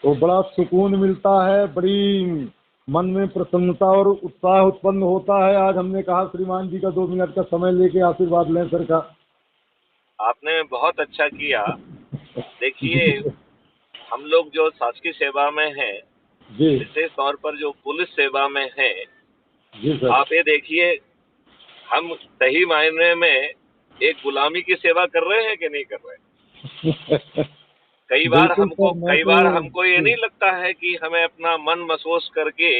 तो बड़ा सुकून मिलता है, बड़ी मन में प्रसन्नता और उत्साह उत्पन्न होता है। आज हमने कहा श्रीमान जी का 2 मिनट का समय लेके आशीर्वाद लें सर का। आपने बहुत अच्छा किया। देखिए, जी हम लोग जो शासकीय सेवा में हैं, जी विशेष तौर पर जो पुलिस सेवा में हैं, जी सर। आप ये देखिए, हम सही मायने में एक गुलामी की सेवा कर रहे हैं कि नहीं कर रहे हैं? बिल्कुल सर, मैं कई तो बार हमको ये जी नहीं लगता है कि हमें अपना मन महसूस करके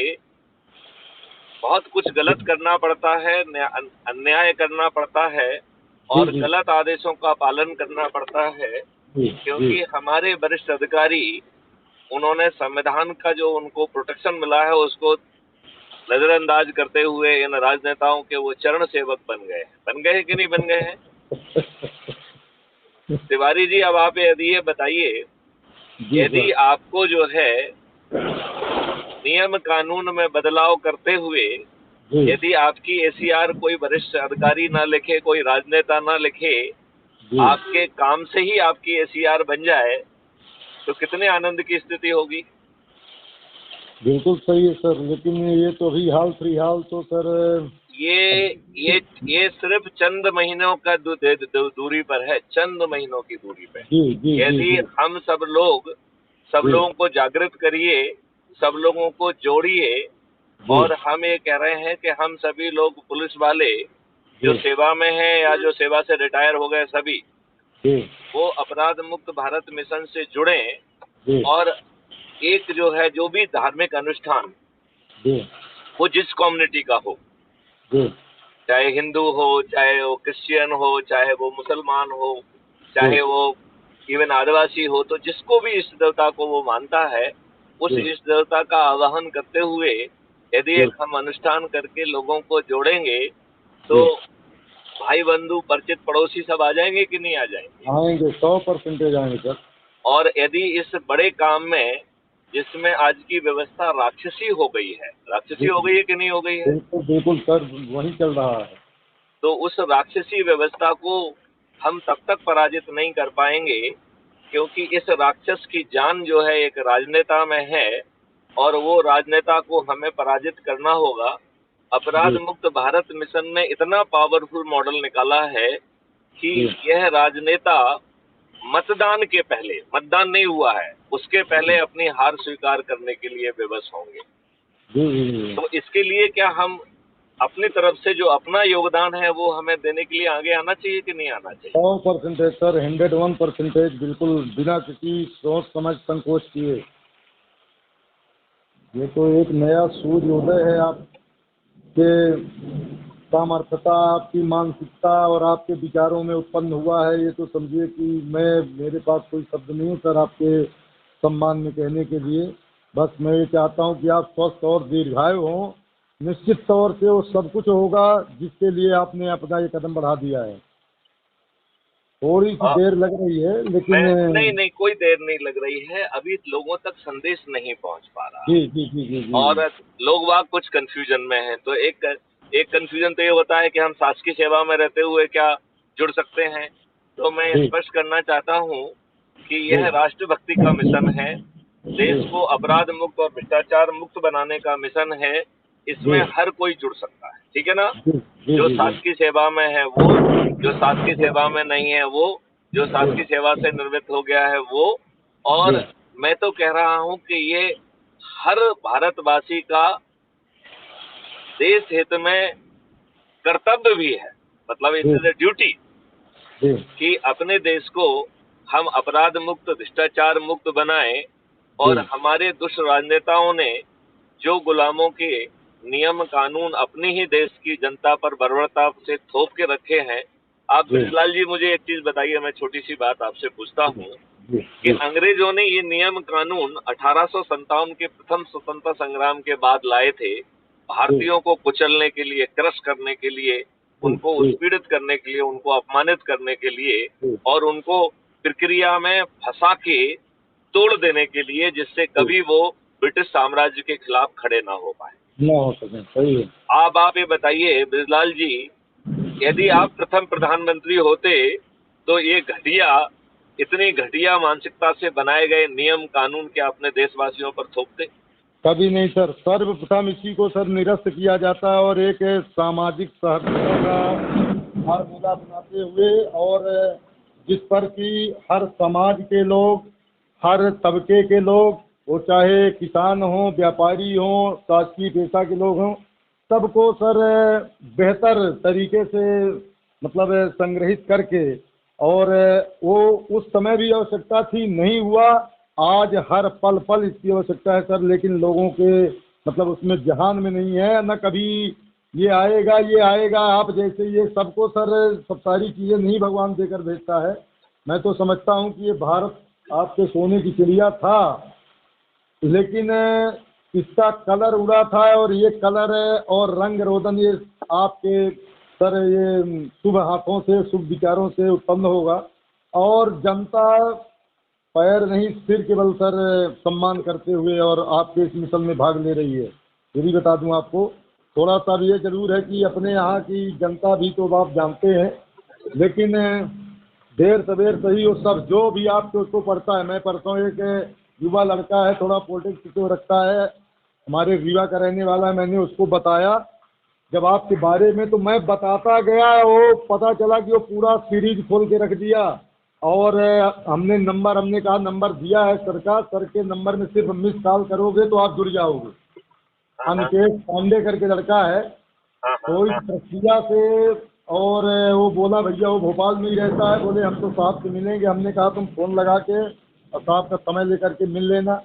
बहुत कुछ गलत करना पड़ता है, अन्याय करना पड़ता है जी और जी गलत आदेशों का पालन करना पड़ता है, जी जी क्योंकि हमारे वरिष्ठ अधिकारी, उन्होंने संविधान का जो उनको प्रोटेक्शन मिला है उसको नजरअंदाज करते हुए इन राजनेताओं के वो चरण सेवक बन गए हैं कि नहीं बन गए हैं? तिवारी जी, अब आप यदि ये बताइए, जी यदि सर। आपको जो है नियम कानून में बदलाव करते हुए, जी यदि आपकी एसीआर कोई वरिष्ठ अधिकारी ना लिखे, कोई राजनेता ना लिखे, जी आपके काम से ही आपकी एसीआर बन जाए, तो कितने आनंद की स्थिति होगी। बिल्कुल सही है सर, लेकिन ये तो अभी हाल फिलहाल तो सर ये अभी। ये ये सिर्फ चंद महीनों का दूरी पर है, चंद महीनों की दूरी पे। जी जी जी यदि जी हम सब जी लोगों को जागृत करिए, सब लोगों को जोड़िए, जी और हम ये कह रहे हैं कि हम सभी लोग पुलिस वाले जो जी सेवा में हैं या जो सेवा से रिटायर हो गए सभी, जी वो अपराध मुक्त भारत मिशन से जुड़ें, जी और एक जो है जो भी धार्मिक अनुष्ठान, जी वो जिस कम्युनिटी का हो, जी चाहे हिंदू हो, चाहे वो क्रिश्चियन हो, चाहे वो मुसलमान हो, जी चाहे वो इवन आदिवासी हो, तो जिसको भी इष्ट देवता को वो मानता है, उस जी इष्ट देवता का आवाहन करते हुए यदि जी एक हम अनुष्ठान करके लोगों को जोड़ेंगे, तो जी भाई बंधु परिचित पड़ोसी सब आ जाएंगे कि नहीं आ जाएंगे। आएंगे, 100% आएंगे सर। और यदि इस बड़े काम में, जिसमें आज की व्यवस्था राक्षसी हो गई है कि नहीं हो गई है, बिल्कुल बिल्कुल सर, वही चल रहा है। तो उस राक्षसी व्यवस्था को हम तब तक पराजित नहीं कर पाएंगे, क्योंकि इस राक्षस की जान जो है एक राजनेता में है, और वो राजनेता को हमें पराजित करना होगा। अपराध जी मुक्त भारत मिशन ने इतना पावरफुल मॉडल निकाला है कि जी यह राजनेता मतदान नहीं हुआ है, उसके जी पहले अपनी हार स्वीकार करने के लिए विवश होंगे। जी जी तो इसके लिए क्या हम अपनी तरफ से जो अपना योगदान है वो हमें देने के लिए आगे आना चाहिए कि नहीं आना चाहिए? 100% सर, 101%, बिल्कुल बिना किसी सोच समझ संकोच किए। ये तो एक नया सूर्योदय है आपके सामर्थ्यता, आपकी मानसिकता और आपके विचारों में उत्पन्न हुआ है। ये तो समझिए कि मेरे पास कोई शब्द नहीं है सर आपके सम्मान में कहने के लिए। बस मैं ये चाहता हूँ कि आप स्वस्थ और दीर्घायु हों। निश्चित तौर से वो सब कुछ होगा जिसके लिए आपने अपना ये कदम बढ़ा दिया है। थोड़ी सी आ, देर लग रही है मैं लेकिन नहीं नहीं, कोई देर नहीं लग रही है, अभी लोगों तक संदेश नहीं पहुंच पा रहा जी है, जी जी जी जी और लोग वाग कुछ कंफ्यूजन में हैं। तो एक कंफ्यूजन तो ये होता है कि हम शासकीय सेवा में रहते हुए क्या जुड़ सकते हैं। तो मैं जी स्पष्ट करना चाहता हूं कि जी यह राष्ट्रभक्ति का मिशन है, जी देश को अपराध मुक्त और भ्रष्टाचार मुक्त बनाने का मिशन है। जी इसमें हर कोई जुड़ सकता है, ठीक है ना? जी जी जो जी जी शासकीय सेवा में है वो, जो शासकीय सेवा में नहीं है वो, जो शासकीय सेवा से निवृत्त हो गया है वो। जी और मैं तो कह रहा हूं कि ये हर भारतवासी का देश हित में कर्तव्य भी है, मतलब इट जी इज ए ड्यूटी, जी कि अपने देश को हम अपराध मुक्त भ्रष्टाचार मुक्त बनाएं। जी और हमारे दुष्ट राजनेताओं ने जो गुलामों के नियम कानून अपनी ही देश की जनता पर बर्बरता से थोप के रखे हैं। आप जी ब्रिजलाल जी, मुझे एक चीज बताइए, मैं छोटी सी बात आपसे पूछता जी हूँ जी कि जी अंग्रेजों ने ये नियम कानून 1857 के प्रथम स्वतंत्रता संग्राम के बाद लाए थे, जी भारतीयों को कुचलने के लिए, क्रश करने के लिए, जी उनको जी उत्पीड़ित करने के लिए, उनको अपमानित करने के लिए, जी और उनको प्रक्रिया में फंसा के तोड़ देने के लिए, जिससे जी कभी वो ब्रिटिश साम्राज्य के खिलाफ खड़े ना हो पाए। ना हो सके, सही है। अब आप ये बताइए ब्रिजलाल जी, यदि आप प्रथम प्रधानमंत्री होते, तो ये घटिया इतनी घटिया मानसिकता से बनाए गए नियम कानून क्या अपने देशवासियों पर थोपते? कभी नहीं सर। सर्वप्रथम इसी को सर निरस्त किया जाता है और एक सामाजिक सहिष्णुता का फार्मूला बनाते हुए, और जिस पर कि हर समाज के लोग, हर तबके के लोग, वो चाहे किसान हों, व्यापारी हों, शासकीय पेशा के लोग हों, सबको सर बेहतर तरीके से मतलब संग्रहित करके, और वो उस समय भी आवश्यकता थी, नहीं हुआ। आज हर पल पल इसकी आवश्यकता है सर, लेकिन लोगों के मतलब उसमें जहान में नहीं है, न कभी ये आएगा ये आएगा। आप जैसे ये सबको सर सब सारी चीज़ें नहीं भगवान देकर भेजता है। मैं तो समझता हूँ कि ये भारत आपके सोने की चिड़िया था, लेकिन इसका कलर उड़ा था, और ये कलर और रंग रोदन ये आपके सर ये शुभ हाथों से, शुभ विचारों से उत्पन्न होगा, और जनता पैर नहीं सिर केवल सर सम्मान करते हुए और आपके इस मिशन में भाग ले रही है। ये भी बता दूं आपको, थोड़ा सा भी ये जरूर है कि अपने यहाँ की जनता भी तो आप जानते हैं, लेकिन देर सवेर सही वो सब जो भी आपको उसको पढ़ता है। मैं पढ़ता हूँ, एक युवा लड़का है, थोड़ा पॉलिटिक्स को रखता है, हमारे रीवा का रहने वाला है। मैंने उसको बताया जब आपके बारे में, तो मैं बताता गया, वो पता चला कि वो पूरा सीरीज खोल के रख दिया। और हमने कहा नंबर दिया है सर का, सर के नंबर में सिर्फ मिस कॉल करोगे तो आप जुड़ जाओगे। हाँ हाँ अनिकेत पांडे करके लड़का है, हाँ तो इस हाँ प्रक्रिया से, और वो बोला भैया वो भोपाल में ही रहता है, बोले हम तो साहब से मिलेंगे। हमने कहा तुम फ़ोन लगा के और साहब का समय लेकर के मिल लेना।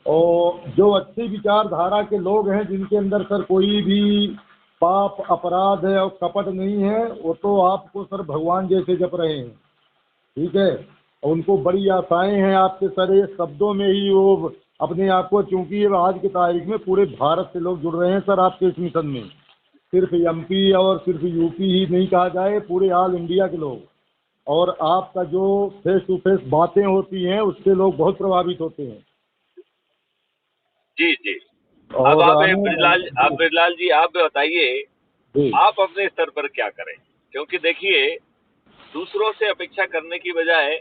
और जो अच्छी विचारधारा के लोग हैं, जिनके अंदर सर कोई भी पाप अपराध है और कपट नहीं है, वो तो आपको सर भगवान जैसे जप रहे हैं, ठीक है। और उनको बड़ी आशाएं हैं आपसे सर, ये शब्दों में ही वो अपने आप को, चूंकि ये आज की तारीख में पूरे भारत से लोग जुड़ रहे हैं सर आपके इस मिशन में, सिर्फ एमपी और सिर्फ यूपी ही नहीं कहा जाए, पूरे ऑल इंडिया के लोग। और आपका जो फेस टू फेस बातें होती हैं उससे लोग बहुत प्रभावित होते हैं। जी जी। अब और आप ब्रजलाल जी आप बताइए, जी आप अपने स्तर पर क्या करें? क्योंकि देखिए, दूसरों से अपेक्षा करने की बजाय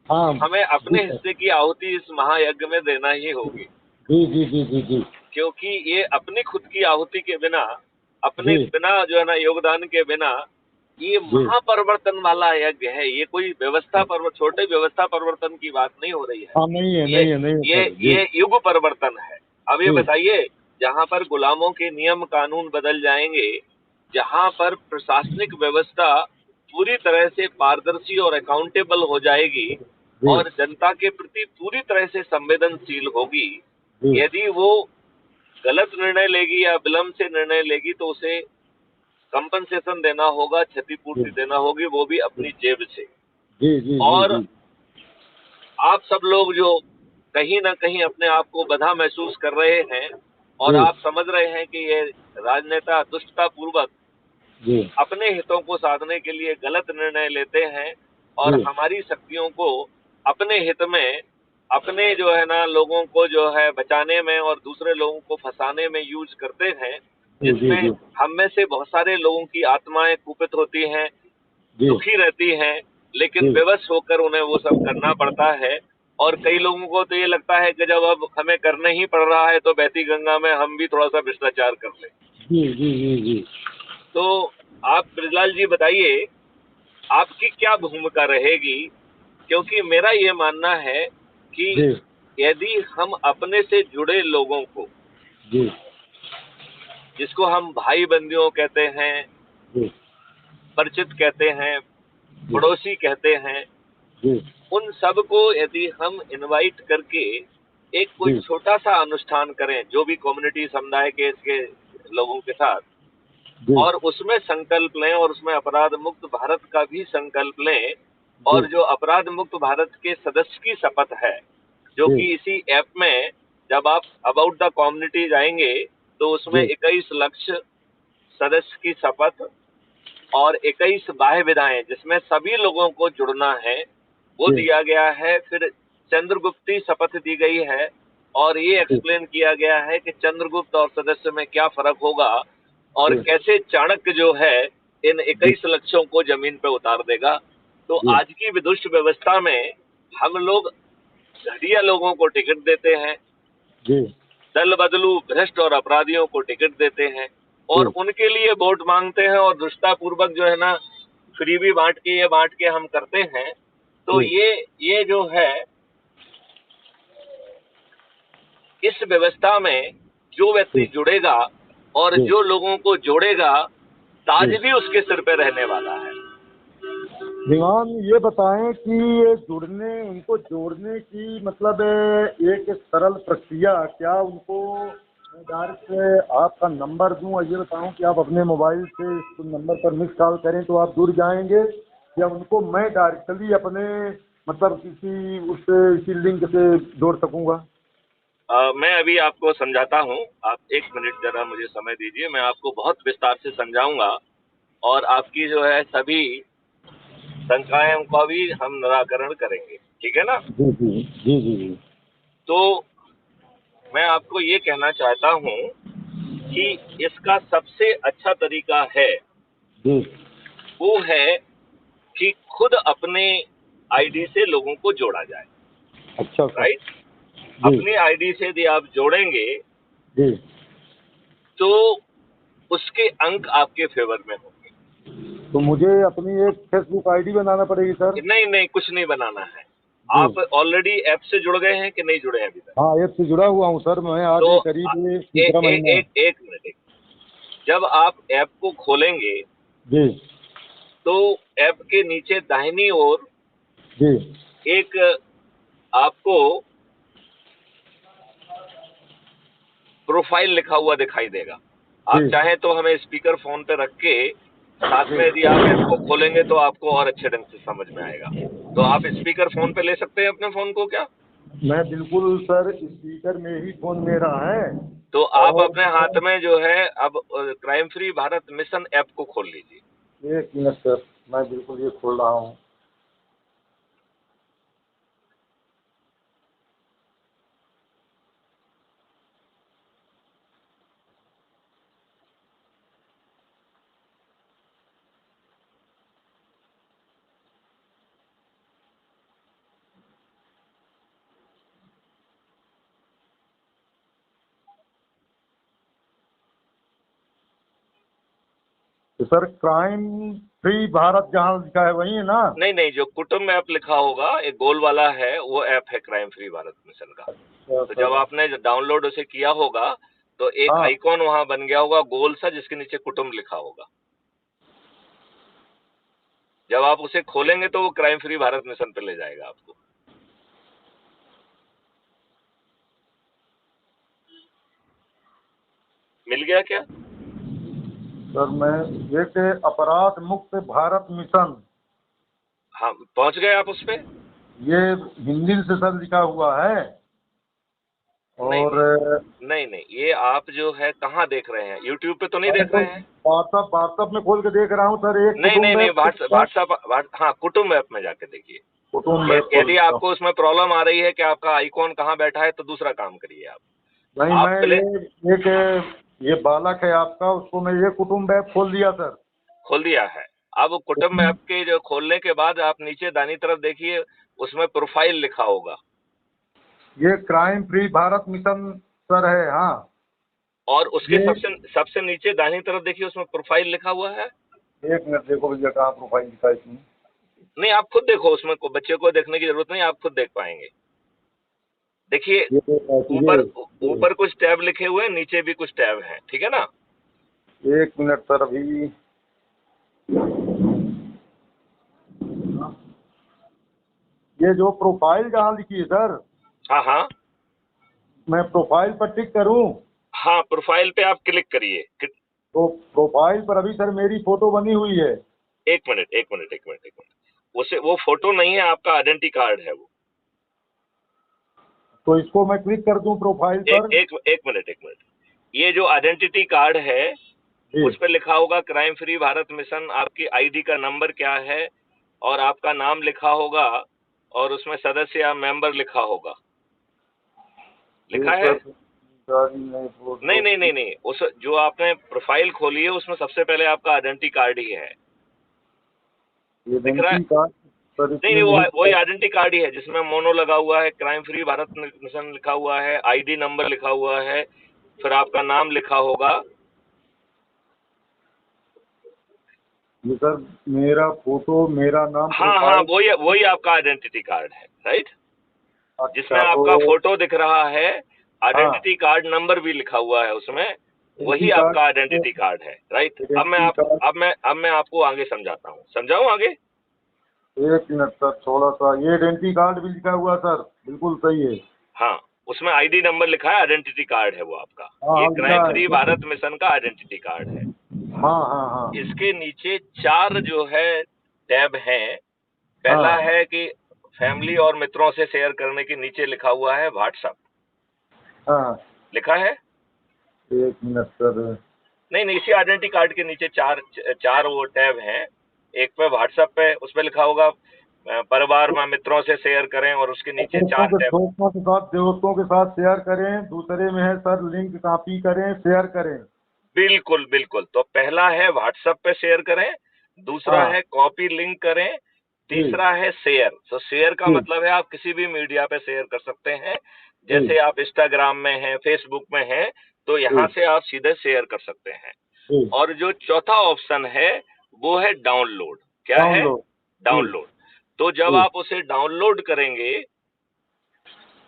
हाँ हमें जी अपने सर, हिस्से की आहुति इस महायज्ञ में देना ही होगी। जी जी जी जी जी क्योंकि ये अपनी खुद की आहुति के बिना, अपने जी बिना जो है ना योगदान के बिना, ये जी महापरिवर्तन वाला यज्ञ है। ये कोई व्यवस्था पर छोटे व्यवस्था परिवर्तन की बात नहीं हो रही है। हाँ, नहीं है ये नहीं है नहीं है ये सर। जी ये युग परिवर्तन है। अब ये जी बताइए, जहां पर गुलामों के नियम कानून बदल जाएंगे, जहां पर प्रशासनिक व्यवस्था पूरी तरह से पारदर्शी और अकाउंटेबल हो जाएगी जी और जनता के प्रति पूरी तरह से संवेदनशील होगी, जी यदि वो गलत निर्णय लेगी या विलंब से निर्णय लेगी तो उसे कंपनसेशन देना होगा, जी क्षतिपूर्ति देना होगी, वो भी अपनी जेब से। जी जी जी और जी आप सब लोग जो कहीं ना कहीं अपने आप को बंधा महसूस कर रहे हैं और जी आप समझ रहे हैं कि ये राजनेता दुष्टता पूर्वक जी अपने हितों को साधने के लिए गलत निर्णय लेते हैं और जी हमारी शक्तियों को अपने हित में, अपने जो है ना लोगों को जो है बचाने में और दूसरे लोगों को फंसाने में यूज करते हैं, जी जी जिसमें जी हम में से बहुत सारे लोगों की आत्माएं कुपित होती हैं, जी दुखी रहती हैं, लेकिन जी विवश होकर उन्हें वो सब करना पड़ता है। और कई लोगों को तो ये लगता है कि जब अब हमें करना ही पड़ रहा है तो बहती गंगा में हम भी थोड़ा सा भ्रष्टाचार कर लें। जी जी जी जी तो आप ब्रजलाल जी बताइए, आपकी क्या भूमिका रहेगी? क्योंकि मेरा ये मानना है कि जी यदि हम अपने से जुड़े लोगों को, जी जिसको हम भाई बंदियों कहते हैं, जी परिचित कहते हैं, जी पड़ोसी कहते हैं, जी उन सब को यदि हम इनवाइट करके एक कोई जी छोटा सा अनुष्ठान करें, जो भी कम्युनिटी समुदाय के इसके लोगों के साथ, जी और उसमें संकल्प लें और उसमें अपराध मुक्त भारत का भी संकल्प लें, जी और जो अपराध मुक्त भारत के सदस्य की शपथ है, जो जी कि इसी ऐप में जब आप अबाउट द कम्युनिटी जाएंगे तो उसमें जी 21 लक्ष्य सदस्य की शपथ और 21 बाह्य विधाएं जिसमें सभी लोगों को जुड़ना है, वो जी दिया गया है। फिर चंद्रगुप्ती शपथ दी गई है और ये जी एक्सप्लेन किया गया है कि चंद्रगुप्त और सदस्य में क्या फर्क होगा और जी कैसे चाणक्य जो है इन जी 21 लक्ष्यों को जमीन पे उतार देगा। तो जी आज की विदुष व्यवस्था में हम लोग घटिया लोगों को टिकट देते हैं, जी दल बदलू भ्रष्ट और अपराधियों को टिकट देते हैं और जी उनके लिए वोट मांगते हैं और दुष्टता पूर्वक जो है ना फ्रीबी बांट के हम करते हैं। तो जी ये जो है इस व्यवस्था में जो व्यक्ति जी जुड़ेगा और जी जो लोगों को जोड़ेगा, ताज जी। भी उसके सिर पे रहने वाला है। दीवान ये बताएं कि ये जुड़ने उनको जोड़ने की मतलब एक सरल प्रक्रिया क्या उनको मैं डायरेक्ट आपका नंबर दूं और ये बताऊं कि आप अपने मोबाइल से इस नंबर पर मिस कॉल करें तो आप जुड़ जाएंगे या उनको मैं डायरेक्टली अपने मतलब किसी उससे इसी लिंक से जोड़ सकूंगा? मैं अभी आपको समझाता हूँ, आप 1 मिनट जरा मुझे समय दीजिए, मैं आपको बहुत विस्तार से समझाऊंगा और आपकी जो है सभी शंकाएं का भी हम निराकरण करेंगे, ठीक है ना। जी जी जी जी जी तो मैं आपको ये कहना चाहता हूँ कि इसका सबसे अच्छा तरीका है जी। वो है कि खुद अपने आईडी से लोगों को जोड़ा जाए। अच्छा सर। राइट, जी अपनी आईडी से यदि आप जोड़ेंगे जी। तो उसके अंक आपके फेवर में होंगे। तो मुझे अपनी एक फेसबुक आईडी बनाना पड़ेगी सर? नहीं नहीं, कुछ नहीं बनाना है। जी। आप ऑलरेडी ऐप से जुड़ गए हैं कि नहीं जुड़े हैं अभी तक? हाँ, ऐप से जुड़ा हुआ हूँ सर, मैं आज तो ये करीब ये तीसरा महीना है। एक मिनट, जब आप ऐप को खोलेंगे जी तो ऐप के नीचे दाहिनी ओर जी एक आपको प्रोफाइल लिखा हुआ दिखाई देगा। आप जी चाहें तो हमें स्पीकर फोन पे रख के साथ में यदि आप ऐप को खोलेंगे तो आपको और अच्छे ढंग से समझ में आएगा। तो आप स्पीकर फोन पे ले सकते हैं अपने फोन को क्या? मैं बिल्कुल सर, स्पीकर में ही फोन मेरा है। तो आप और अपने हाथ में जो है अब crime free Bharat mission app को खोल लीजिए। एक मिनट सर, मैं बिल्कुल ये खोल रहा हूँ। तो सर क्राइम फ्री भारत जहाँ लिखा है वही है ना? नहीं नहीं, जो कुटुंब ऐप लिखा होगा एक गोल वाला है वो ऐप है क्राइम फ्री भारत मिशन का। अच्छा तो जब सर। आपने डाउनलोड उसे किया होगा तो एक हाँ। आइकॉन वहां बन गया होगा गोल सा जिसके नीचे कुटुंब लिखा होगा। जब आप उसे खोलेंगे तो वो क्राइम फ्री भारत मिशन पे ले जाएगा आपको। मिल गया क्या? सर मैं एक अपराध मुक्त भारत मिशन, हाँ, पहुंच गए आप उस पे? ये हिंदी से सर लिखा हुआ है। नहीं और नहीं नहीं नहीं, ये आप जो है कहाँ देख रहे हैं? यूट्यूब पे तो नहीं देख रहे हैं? व्हाट्सअप व्हाट्सअप में खोल के देख रहा हूँ सर, एक नहीं नहीं कुटुंब है। नहीं, व्हाट्सअप, हाँ कुटुंब ऐप में जाके देखिए। कुटुंब है खोल यदि देता हूँ। आपको उसमें प्रॉब्लम आ रही है कि आपका आइकॉन कहाँ बैठा है तो दूसरा काम करिए आप। नहीं, आप मैं प्ले ये एक ये बालक है आपका, उसको मैं ये कुटुंब ऐप खोल दिया सर। खोल दिया है। अब कुटुंब ऐप के जो खोलने के बाद आप नीचे दाहिनी तरफ देखिए, उसमें प्रोफाइल लिखा होगा ये crime free Bharat mission sir है। हाँ। और उसके ये सबसे सबसे नीचे दाहिनी तरफ देखिए उसमें प्रोफाइल लिखा हुआ है। एक मिनट देखो भैया, कहाँ प्रोफाइल लिखा है इसमें? नहीं, आप खुद देखो, उसमें बच्चे को देखने की जरूरत नहीं, आप खुद देख पाएंगे। देखिए, ऊपर ये ऊपर कुछ टैब लिखे हुए हैं, नीचे भी कुछ टैब हैं, ठीक है ना। एक मिनट सर, अभी ये जो प्रोफाइल जहाँ लिखी है सर, हाँ हाँ मैं प्रोफाइल पर टिक करूँ हाँ, प्रोफाइल पे आप क्लिक करिए। तो प्रोफाइल पर अभी सर मेरी फोटो बनी हुई है। एक मिनट, उसे वो फोटो नहीं है, आपका आइडेंटिटी कार्ड है वो। तो इसको मैं क्लिक कर दूं प्रोफाइल पर? एक मिनट, ये जो आइडेंटिटी कार्ड है जी उस पर लिखा होगा क्राइम फ्री भारत मिशन, आपकी आईडी का नंबर क्या है और आपका नाम लिखा होगा और उसमें सदस्य या मेंबर लिखा होगा। जी लिखा है? सर। गाड़ी में नहीं फोटो नहीं नहीं नहीं, उस जो आपने प्रोफाइल खोली है उसमें सबसे पहले आपका आइडेंटिटी कार्ड ही है। दिख रहा है? Identity card. सर नहीं इसमें नहीं, वो यही वही आइडेंटिटी कार्ड ही है जिसमें मोनो लगा हुआ है, क्राइम फ्री भारत मिशन लिखा हुआ है, आईडी नंबर लिखा हुआ है, फिर आपका नाम लिखा होगा। ये सर मेरा फोटो, मेरा नाम, हाँ हाँ, प्रोफाइल। वही वही आपका आइडेंटिटी कार्ड है, राइट। जिसमें अच्छा तो आपका फोटो दिख रहा है, हाँ, आइडेंटिटी कार्ड नंबर भी लिखा हुआ है उसमें, आइडेंटिटी वही कार्ड, आपका आइडेंटिटी कार्ड है, राइट। Identity card. अब मैं आपको आगे समझाता हूँ, समझाऊँ आगे। एक मिनट सर, थोड़ा सा, ये आइडेंटिटी कार्ड भी लिखा हुआ सर, बिल्कुल सही है। हाँ, उसमें आईडी नंबर लिखा है, आइडेंटिटी कार्ड है वो आपका। हाँ ये हाँ लिखा क्राइम फ्री है। भारत मिशन का आइडेंटिटी कार्ड है। हाँ हाँ हाँ इसके नीचे 4 जो है टैब हैं। पहला हाँ है कि फैमिली और मित्रों से शेयर करने के नीचे लिखा हुआ है व्हाट्सएप, हाँ। लिखा है। एक मिनट सर। नहीं नहीं, इसी आइडेंटिटी कार्ड के नीचे चार चार वो टैब हैं। एक पे व्हाट्सएप पे, उस पे लिखा होगा परिवार में मित्रों से शेयर करें, और उसके नीचे 4 टैब। दोस्तों के साथ शेयर करें। दूसरे में है सर, लिंक कॉपी करें, शेयर करें। बिल्कुल बिल्कुल, तो पहला है व्हाट्सएप पे शेयर करें, दूसरा हाँ है कॉपी लिंक करें, जी तीसरा है शेयर। तो शेयर का जी मतलब है आप किसी भी मीडिया पे शेयर कर सकते हैं। जी जैसे आप इंस्टाग्राम में हैं, फेसबुक में हैं, तो जी यहाँ से आप सीधे शेयर कर सकते हैं। जी। और जो चौथा ऑप्शन है वो है डाउनलोड। क्या है? डाउनलोड। जी डाउनलोड। तो जब जी आप उसे डाउनलोड करेंगे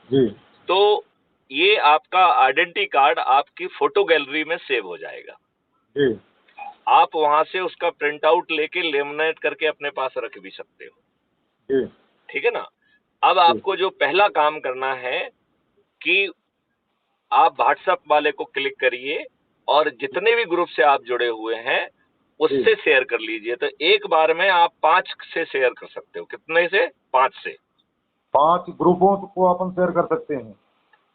जी तो ये आपका आइडेंटिटी कार्ड आपकी फोटो गैलरी में सेव हो जाएगा। जी आप वहां से उसका प्रिंट आउट लेके लेमिनेट करके अपने पास रख भी सकते हो, जी ठीक है ना। अब जी आपको जो पहला काम करना है कि आप व्हाट्सएप वाले को क्लिक करिए और जितने भी ग्रुप से आप जुड़े हुए हैं जी। उससे शेयर कर लीजिए। तो एक बार में आप 5 से शेयर कर सकते हो। कितने से? 5 से। 5 ग्रुपों को अपन शेयर कर सकते हैं।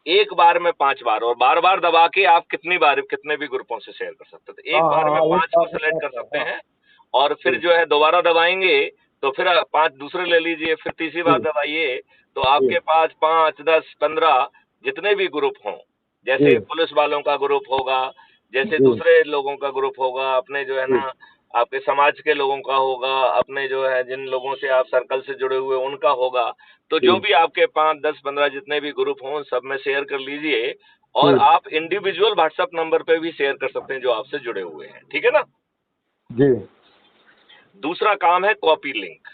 एक बार में 5 बार, और बार बार दबा के आप कितनी बार कितने भी ग्रुपों से शेयर कर सकते हो। तो हाँ एक बार हाँ में हाँ, एक 5 को बार में सेलेक्ट 5 कर बार। सकते हाँ हैं, और फिर जी जो है दोबारा दबाएंगे तो फिर 5 दूसरे ले लीजिए, फिर तीसरी बार जी दबाइए तो जी आपके पास 5, 10, 15 जितने भी ग्रुप हों, जी जैसे पुलिस वालों का ग्रुप होगा, जैसे जी दूसरे लोगों का ग्रुप होगा, अपने जो है जी ना आपके समाज के लोगों का होगा, अपने जो है जिन लोगों से आप सर्कल से जुड़े हुए उनका होगा। तो जी जो भी आपके 5, 10, 15 जितने भी ग्रुप हों सब में शेयर कर लीजिए। और जी आप इंडिविजुअल व्हाट्सएप नंबर पे भी शेयर कर सकते हैं जो आपसे जुड़े हुए हैं, ठीक है ना। जी दूसरा काम है कॉपी लिंक।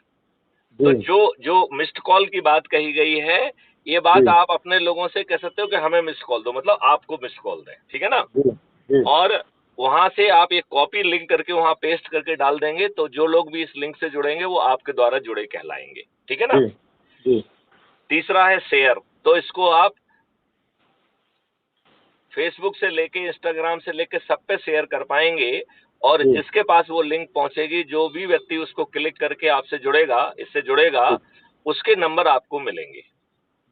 तो जी जो जो मिस्ड कॉल की बात कही गई है, ये बात जी आप अपने लोगों से कह सकते हो कि हमें मिस्ड कॉल दो, मतलब आपको मिस्ड कॉल दें, ठीक है ना। जी जी और वहां से आप एक कॉपी लिंक करके वहां पेस्ट करके डाल देंगे, तो जो लोग भी इस लिंक से जुड़ेंगे वो आपके द्वारा जुड़े कहलाएंगे, ठीक है ना। जी जी तीसरा है शेयर। तो इसको आप फेसबुक से लेके इंस्टाग्राम से लेके सब पे शेयर कर पाएंगे, और जी जिसके पास वो लिंक पहुंचेगी, जो भी व्यक्ति उसको क्लिक करके आपसे जुड़ेगा, इससे जुड़ेगा, उसके नंबर आपको मिलेंगे।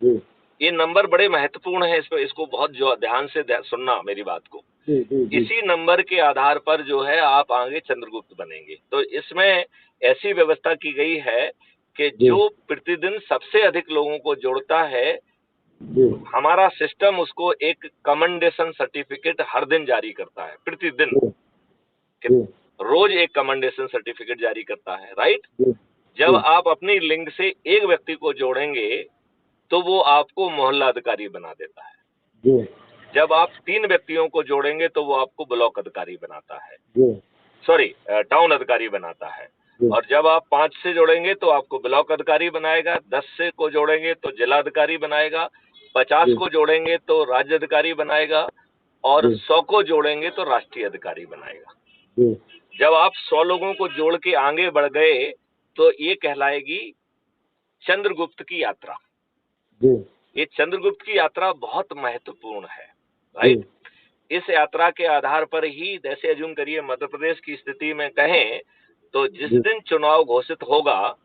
जी ये नंबर बड़े महत्वपूर्ण है, इसको बहुत जो ध्यान से सुनना मेरी बात को। जी जी जी इसी नंबर के आधार पर जो है आप आगे चंद्रगुप्त बनेंगे। तो इसमें ऐसी व्यवस्था की गई है कि जी जो प्रतिदिन सबसे अधिक लोगों को जोड़ता है, जी हमारा सिस्टम उसको एक कमेंडेशन सर्टिफिकेट हर दिन जारी करता है, प्रतिदिन। जी कि जी रोज एक कमेंडेशन सर्टिफिकेट जारी करता है, राइट। जी जब आप अपनी लिंक से एक व्यक्ति को जोड़ेंगे तो वो आपको मोहल्ला अधिकारी बना देता है। जी जब आप 3 व्यक्तियों को जोड़ेंगे तो वो आपको ब्लॉक अधिकारी बनाता है, जी सॉरी टाउन अधिकारी बनाता है। जी और जब आप 5 से जोड़ेंगे तो आपको ब्लॉक अधिकारी बनाएगा, 10 से को जोड़ेंगे तो जिला अधिकारी बनाएगा, 50 जी को जोड़ेंगे तो राज्य अधिकारी बनाएगा, और जी 100 को जोड़ेंगे तो राष्ट्रीय अधिकारी बनाएगा। जी जब आप 100 लोगों को जोड़ के आगे बढ़ गए तो ये कहलाएगी चंद्रगुप्त की यात्रा। जी ये चंद्रगुप्त की यात्रा बहुत महत्वपूर्ण है, जी राइट। इस यात्रा के आधार पर ही, जैसे अज्यूम करिए मध्य प्रदेश की स्थिति में कहें, तो जिस जी दिन चुनाव घोषित होगा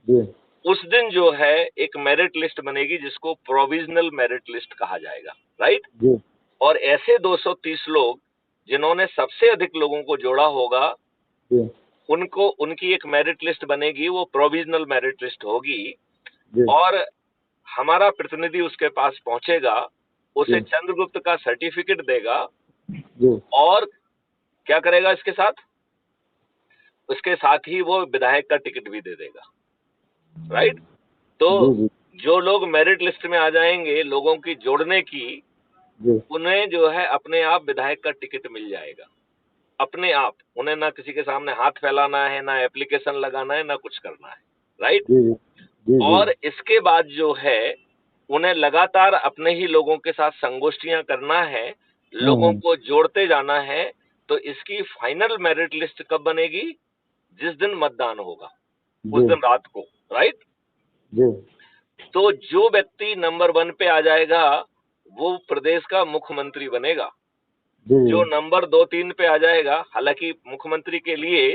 जी उस दिन जो है एक मेरिट लिस्ट बनेगी जिसको प्रोविजनल मेरिट लिस्ट कहा जाएगा, राइट। जी और ऐसे 230 लोग जिन्होंने सबसे अधिक लोगों को जोड़ा होगा, जी उनको उनकी एक मेरिट लिस्ट बनेगी, वो प्रोविजनल मेरिट लिस्ट होगी। जी और हमारा प्रतिनिधि उसके पास पहुंचेगा, उसे जी चंद्रगुप्त का सर्टिफिकेट देगा, जी और क्या करेगा इसके साथ? उसके साथ ही वो विधायक का टिकट भी दे देगा। राइट। तो जी जी जो लोग मेरिट लिस्ट में आ जाएंगे लोगों की जोड़ने की, जी उन्हें जो है अपने आप विधायक का टिकट मिल जाएगा, अपने आप। उन्हें ना किसी के सामने हाथ फैलाना है, ना एप्लीकेशन लगाना है, ना कुछ करना है, राइट। जी जी जी जी और इसके बाद जो है उन्हें लगातार अपने ही लोगों के साथ संगोष्ठियां करना है, लोगों हम्म, को जोड़ते जाना है। तो इसकी फाइनल मेरिट लिस्ट कब बनेगी? जिस दिन मतदान होगा उस जी दिन रात को, राइट। जी तो जो व्यक्ति नंबर 1 पे आ जाएगा वो प्रदेश का मुख्यमंत्री बनेगा। जी जो नंबर 2-3 पे आ जाएगा, हालांकि मुख्यमंत्री के लिए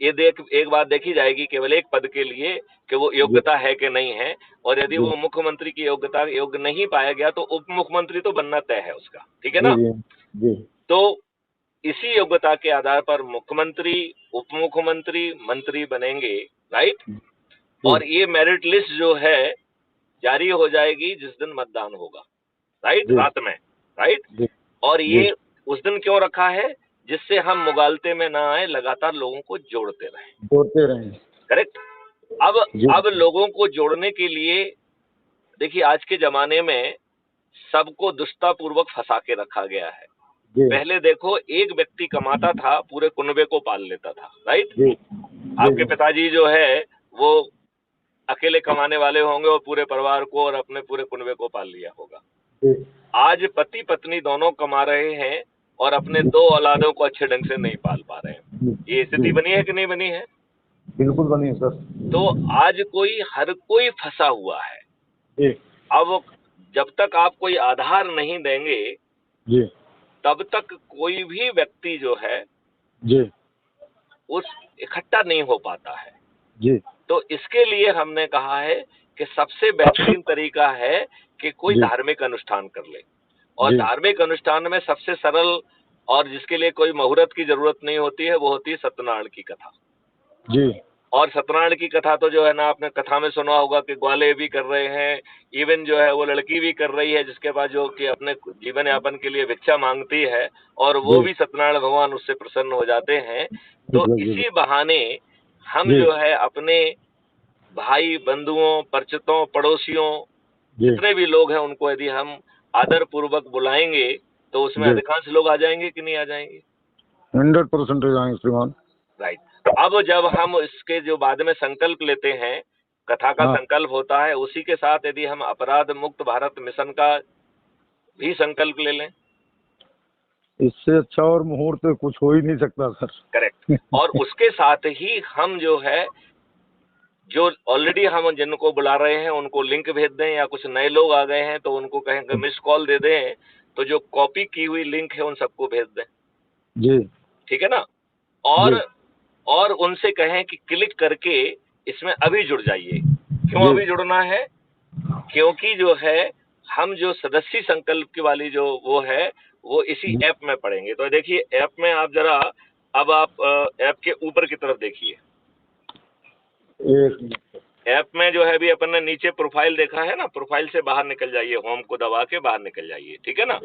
ये एक बात देखी जाएगी केवल एक पद के लिए कि वो जी योग्यता है कि नहीं है। और यदि जी वो मुख्यमंत्री की योग्यता योग्य नहीं पाया गया तो उप मुख्यमंत्री तो बनना तय है उसका, ठीक है जी ना। जी जी तो इसी योग्यता के आधार पर मुख्यमंत्री, उप मुख्यमंत्री, मंत्री बनेंगे, राइट। जी और ये मेरिट लिस्ट जो है जारी हो जाएगी जिस दिन मतदान होगा, राइट, जी रात में, राइट। जी और जी ये उस दिन क्यों रखा है? जिससे हम मुगालते में ना आए, लगातार लोगों को जोड़ते रहें, जोड़ते रहें। करेक्ट। अब जी अब लोगों को जोड़ने के लिए देखिए आज के जमाने में सबको दुष्टतापूर्वक फंसा के रखा गया है। जी पहले देखो एक व्यक्ति कमाता था पूरे कुनबे को पाल लेता था, राइट। जी जी आपके पिताजी जो है वो अकेले कमाने वाले होंगे और पूरे परिवार को और अपने पूरे कुनबे को पाल लिया होगा। जी आज पति पत्नी दोनों कमा रहे हैं और अपने 2 औलादों को अच्छे ढंग से नहीं पाल पा रहे हैं। जी ये स्थिति जी बनी है कि नहीं बनी है? बिल्कुल बनी है सर। तो आज हर कोई फंसा हुआ है। जी अब जब तक आप कोई आधार नहीं देंगे जी तब तक कोई भी व्यक्ति जो है जी उस इकट्ठा नहीं हो पाता है। जी तो इसके लिए हमने कहा है कि सबसे बेहतरीन तरीका है कि कोई जी धार्मिक अनुष्ठान कर ले। और जी धार्मिक अनुष्ठान में सबसे सरल और जिसके लिए कोई मुहूर्त की जरूरत नहीं होती है वो होती है सत्यनारायण की कथा। जी और सत्यनारायण की कथा तो जो है ना आपने कथा में सुना होगा कि ग्वाले भी कर रहे हैं, इवन जो है वो लड़की भी कर रही है जिसके पास जो कि अपने जीवन यापन के लिए भिक्षा मांगती है और वो जी भी सत्यनारायण भगवान उससे प्रसन्न हो जाते हैं। जी तो जी इसी बहाने हम जी जो है अपने भाई बंधुओं, परिचितों, पड़ोसियों, जी जितने भी लोग हैं उनको यदि हम आदर पूर्वक बुलाएंगे तो उसमें जी अधिकांश लोग आ जाएंगे कि नहीं आ जाएंगे? 100% आएंगे श्रीमान। राइट। अब जब हम इसके जो बाद में संकल्प लेते हैं, कथा का हाँ, संकल्प होता है, उसी के साथ यदि हम अपराध मुक्त भारत मिशन का भी संकल्प ले लें। इससे अच्छा और मुहूर्त कुछ हो ही नहीं सकता सर। करेक्ट। और उसके साथ ही हम जो है जो ऑलरेडी हम जिनको बुला रहे हैं उनको लिंक भेज दें, या कुछ नए लोग आ गए हैं तो उनको कहेंगे मिस कॉल दे दें, तो जो कॉपी की हुई लिंक है उन सबको भेज दें, जी ठीक है ना। जी और उनसे कहें कि क्लिक करके इसमें अभी जुड़ जाइए। क्यों जी अभी जुड़ना है? क्योंकि जो है हम जो सदस्य संकल्प की वाली जो वो है वो इसी जी, ऐप में पढ़ेंगे। तो देखिए ऐप में आप जरा, अब आप ऐप के ऊपर की तरफ देखिए। एक मिनट। ऐप में जो है अभी अपन ने नीचे प्रोफाइल देखा है ना, प्रोफाइल से बाहर निकल जाइए, होम को दबा के बाहर निकल जाइए, ठीक है ना।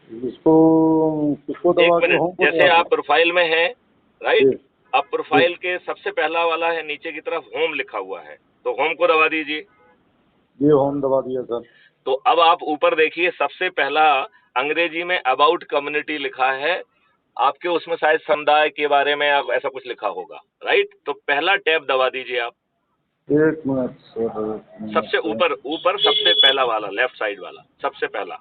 इसको किसको एक दबा के मिनट, होम को जैसे दबा के? आप प्रोफाइल में हैं, जी राइट। अब जी प्रोफाइल के सबसे पहला वाला है नीचे की तरफ होम लिखा हुआ है, तो होम को दबा दीजिए। ये होम दबा दिया सर। तो अब आप ऊपर देखिए सबसे पहला अंग्रेजी में अबाउट कम्युनिटी लिखा है। आपके उसमें शायद समुदाय के बारे में ऐसा कुछ लिखा होगा, राइट। तो पहला टैब दबा दीजिए आप। एक मिनट सर, एक सबसे मिनट। ऊपर ऊपर सबसे पहला वाला, लेफ्ट साइड वाला सबसे पहला।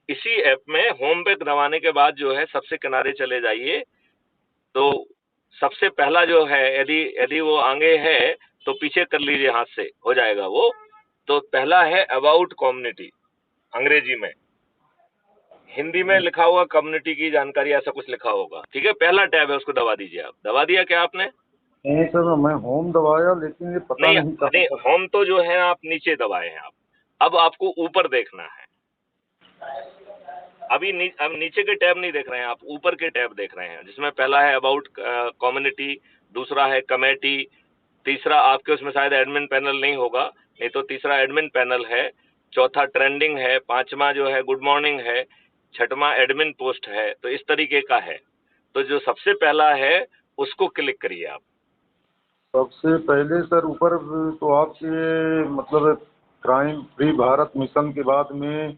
इसी ऐप में होम पे दबाने के बाद जो है सबसे किनारे चले जाइए। तो सबसे पहला जो है, यदि यदि वो आगे है तो पीछे कर लीजिए, हाथ से हो जाएगा वो। तो पहला है अबाउट कम्युनिटी, अंग्रेजी में। हिंदी में लिखा हुआ कम्युनिटी की जानकारी ऐसा कुछ लिखा होगा, ठीक है। पहला टैब है उसको दबा दीजिए आप। दबा दिया क्या आपने? नहीं सर, मैं होम दबाया लेकिन ये पता नहीं नहीं कहाँ नहीं, पर। होम तो जो है आप नीचे दबाए हैं आप। अब आपको ऊपर देखना है। अब नीचे के टैब नहीं देख रहे हैं आप, ऊपर के टैब देख रहे हैं, जिसमें पहला है अबाउट कम्युनिटी, दूसरा है कमेटी, तीसरा आपके उसमें शायद एडमिन पैनल नहीं होगा, नहीं तो तीसरा एडमिन पैनल है, चौथा ट्रेंडिंग है, पांचवा जो है गुड मॉर्निंग है, छठवां एडमिन पोस्ट है। तो इस तरीके का है। तो जो सबसे पहला है उसको क्लिक करिए आप। सबसे पहले सर ऊपर तो आपके मतलब क्राइम फ्री भारत मिशन के बाद में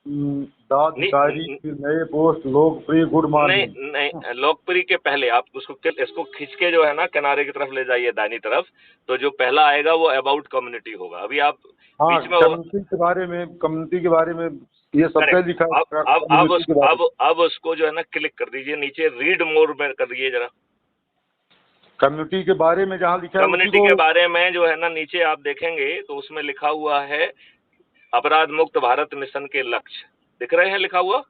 दाधिकारी नहीं के नए पोस्ट लोकप्रिय गुड मॉर्निंग। नहीं नहीं, लोकप्रिय के पहले आप इसको खींच के जो है ना किनारे की तरफ ले जाइए दाहिनी तरफ, तो जो पहला आएगा वो अबाउट कम्युनिटी होगा। अभी आप हाँ, बीच में कम्युनिटी के बारे में ये सब पे करेक्ट। लिखा अब है अब अब कम्युनिटी उस, के बारे में। अब उसको जो है ना क्लिक कर दीजिए, नीचे रीड मोर में कर दीजिए जरा। कम्युनिटी के बारे में जहाँ लिखा है उसी कम्युनिटी को। के बारे में जो है ना नीचे आप देखेंगे तो उसमें लिखा हुआ है अपराध मुक्त भारत मिशन के लक्ष्य, दिख रहे हैं लिखा हुआ?